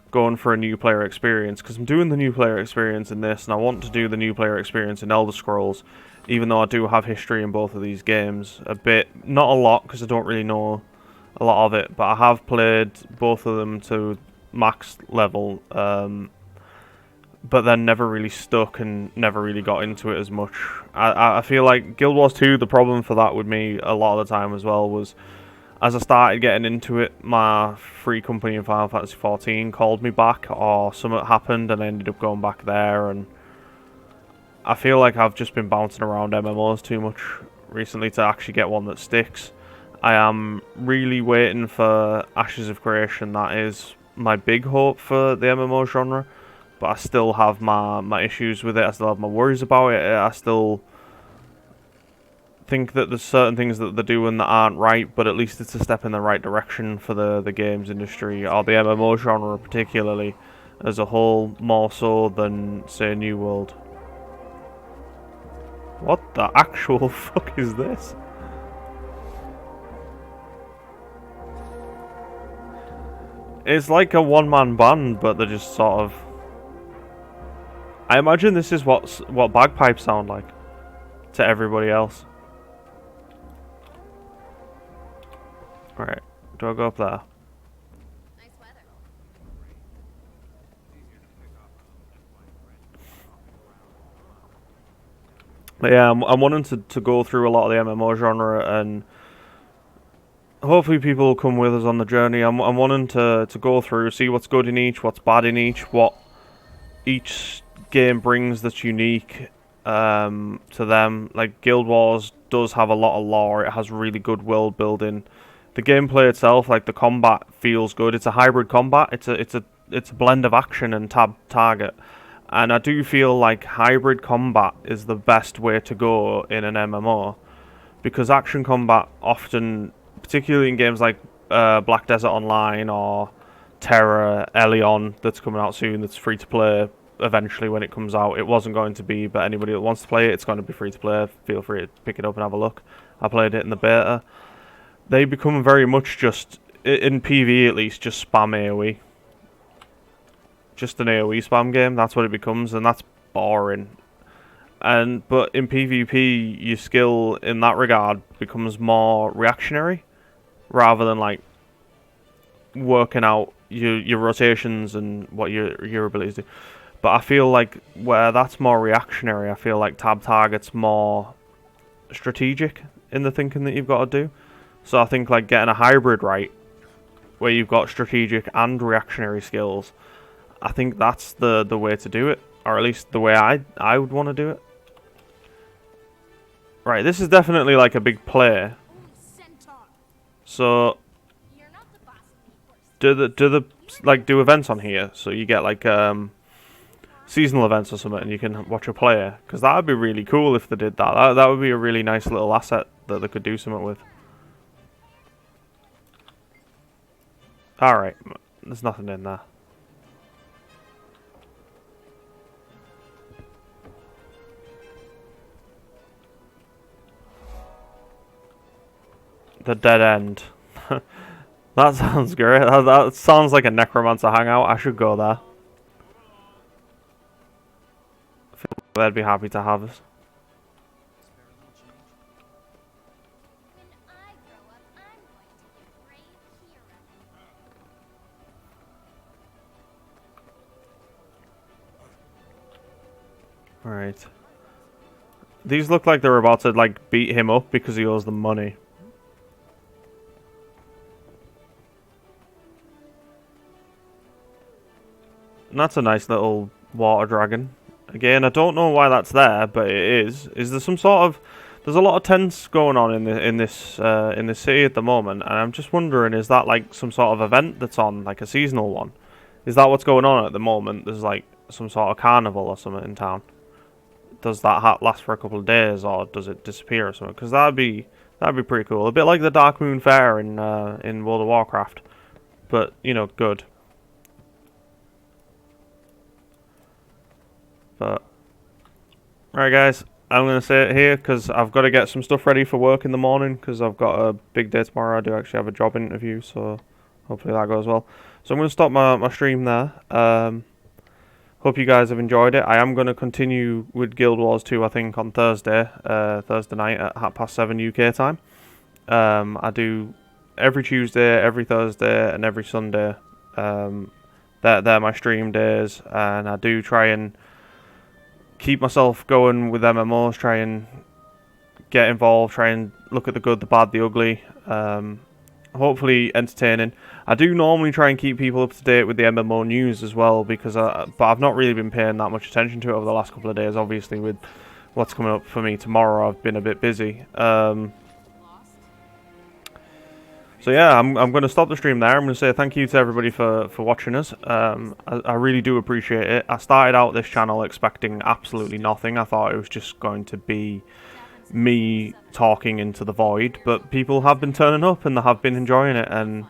going for a new player experience, because I'm doing the new player experience in this and I want to do the new player experience in Elder Scrolls, even though I do have history in both of these games. A bit, not a lot, because I don't really know a lot of it, but I have played both of them to max level, but then never really stuck and never really got into it as much. I feel like Guild Wars 2, the problem for that with me a lot of the time as well was, as I started getting into it, my free company in Final Fantasy XIV called me back, or something happened and I ended up going back there, and I feel like I've just been bouncing around MMOs too much recently to actually get one that sticks. I am really waiting for Ashes of Creation. That is my big hope for the MMO genre, but I still have my issues with it. I still have my worries about it. I still think that there's certain things that they're doing that aren't right, but at least it's a step in the right direction for the games industry, or the MMO genre particularly, as a whole, more so than, say, New World. What the actual fuck is this? It's like a one-man band, but they're just sort of... I imagine this is what bagpipes sound like to everybody else. Alright, do I go up there?
Nice weather.
But yeah, I'm wanting to go through a lot of the MMO genre, and hopefully people will come with us on the journey. I'm wanting to go through, see what's good in each, what's bad in each, what each game brings that's unique to them. Like, Guild Wars does have a lot of lore. It has really good world building. The gameplay itself, like the combat, feels good. It's a hybrid combat. It's a blend of action and target. And I do feel like hybrid combat is the best way to go in an MMO, because action combat often, particularly in games like Black Desert Online or Terra, Elion, that's coming out soon, that's free to play eventually when it comes out. It wasn't going to be, but anybody that wants to play it, it's going to be free to play. Feel free to pick it up and have a look. I played it in the beta. They become very much just, in PvE at least, just spam AoE. Just an AoE spam game, that's what it becomes, and that's boring. But in PvP, your skill in that regard becomes more reactionary, rather than like working out your rotations and what your abilities do. But I feel like where that's more reactionary, I feel like tab target's more strategic in the thinking that you've got to do. So I think like getting a hybrid right, where you've got strategic and reactionary skills, I think that's the way to do it, or at least the way I would want to do it. Right, this is definitely like a big play. So do the events on here, so you get like seasonal events or something, and you can watch a player, because that would be really cool if they did that. That would be a really nice little asset that they could do something with. Alright, there's nothing in there. The dead end. That sounds great. That sounds like a necromancer hangout. I should go there. I feel like they'd be happy to have us. Alright. These look like they're about to like beat him up because he owes them money. And that's a nice little water dragon. Again, I don't know why that's there, but it is. Is there some sort of... There's a lot of tents going on in this city at the moment, and I'm just wondering, is that like some sort of event that's on, like a seasonal one? Is that what's going on at the moment? There's like some sort of carnival or something in town. Does that last for a couple of days, or does it disappear or something? Because that'd be pretty cool. A bit like the Dark Moon Fair in World of Warcraft, but you know, good. But right, guys, I'm gonna say it here because I've got to get some stuff ready for work in the morning because I've got a big day tomorrow. I do actually have a job interview, so hopefully that goes well. So I'm gonna stop my stream there. Hope you guys have enjoyed it. I am going to continue with Guild Wars 2, I think, on Thursday night at 7:30 UK time. I do every Tuesday, every Thursday, and every Sunday. They're my stream days, and I do try and keep myself going with MMOs, try and get involved, try and look at the good, the bad, the ugly. Hopefully entertaining. I do normally try and keep people up to date with the MMO news as well, because but I've not really been paying that much attention to it over the last couple of days. Obviously, with what's coming up for me tomorrow, I've been a bit busy. So yeah, I'm going to stop the stream there. I'm going to say thank you to everybody for watching us. I really do appreciate it. I started out this channel expecting absolutely nothing. I thought it was just going to be me talking into the void, but people have been turning up and they have been enjoying it, and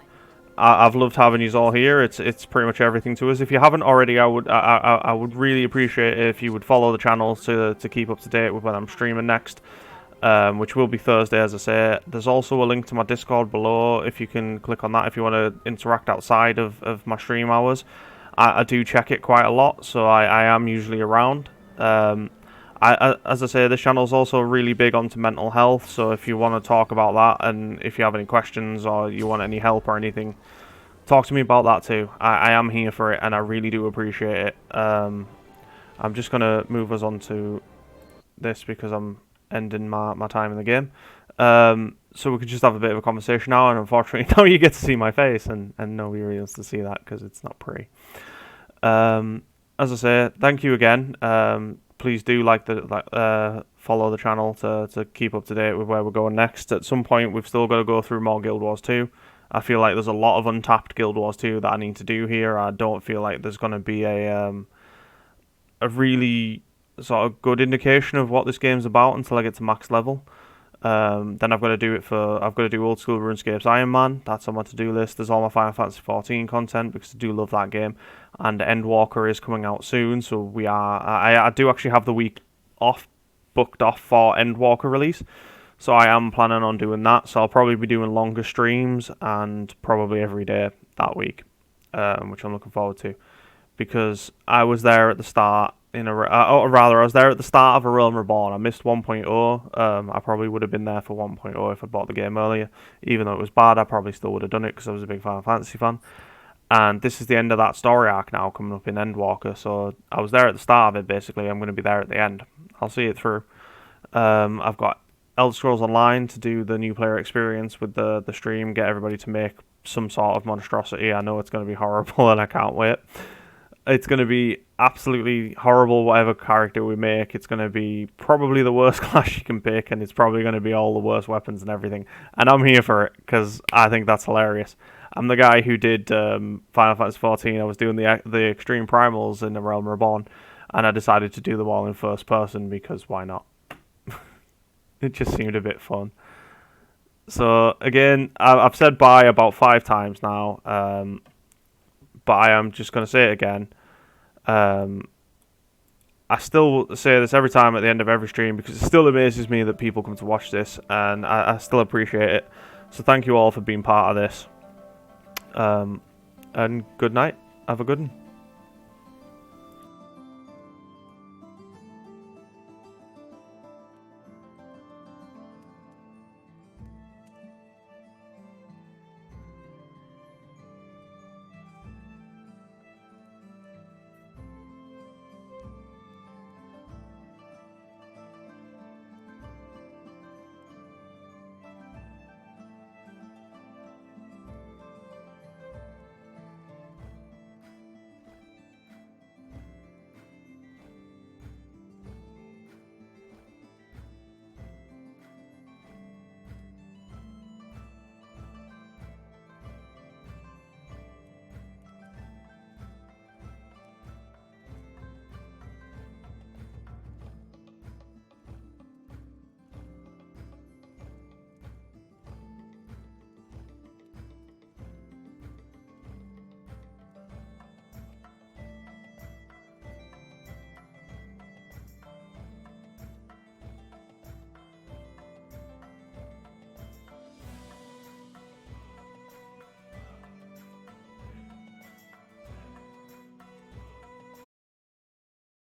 I've loved having you all here. It's pretty much everything to us. If you haven't already, I would really appreciate it if you would follow the channel to keep up to date with when I'm streaming next. Which will be Thursday, as I say. There's also a link to my Discord below, if you can click on that if you want to interact outside of my stream hours. I do check it quite a lot, so I am usually around. As I say, this channel is also really big onto mental health, so if you want to talk about that, and if you have any questions or you want any help or anything, talk to me about that too. I am here for it, and I really do appreciate it. I'm just going to move us on to this because I'm ending my time in the game, so we could just have a bit of a conversation now, and unfortunately now you get to see my face, and nobody really wants to see that because it's not pretty. As I say, thank you again. Please do follow the channel to keep up to date with where we're going next. At some point we've still got to go through more Guild Wars 2. I feel like there's a lot of untapped Guild Wars 2 that I need to do here. I don't feel like there's going to be a really sort of good indication of what this game's about until I get to max level. Then I've got to do old school RuneScape's Iron Man. That's on my to-do list. There's all my Final Fantasy 14 content because I do love that game, and Endwalker is coming out soon. So I do actually have the week booked off for Endwalker release, so I am planning on doing that. So I'll probably be doing longer streams and probably every day that week, which I'm looking forward to, because I was there at the start. I was there at the start of A Realm Reborn. I missed 1.0. I probably would have been there for 1.0 if I bought the game earlier. Even though it was bad, I probably still would have done it because I was a big Final Fantasy fan. And this is the end of that story arc now, coming up in Endwalker. So I was there at the start of it, basically. I'm going to be there at the end. I'll see it through. I've got Elder Scrolls Online to do the new player experience with the stream, get everybody to make some sort of monstrosity. I know it's going to be horrible and I can't wait. It's going to be absolutely horrible, whatever character we make. It's going to be probably the worst class you can pick, and it's probably going to be all the worst weapons and everything. And I'm here for it, because I think that's hilarious. I'm the guy who did Final Fantasy 14. I was doing the Extreme Primals in The Realm Reborn, and I decided to do them all in first person, because why not? It just seemed a bit fun. So, again, I've said bye about 5 times now, but I am just going to say it again. I still say this every time at the end of every stream because it still amazes me that people come to watch this, and I still appreciate it. So thank you all for being part of this. And good night. Have a good one.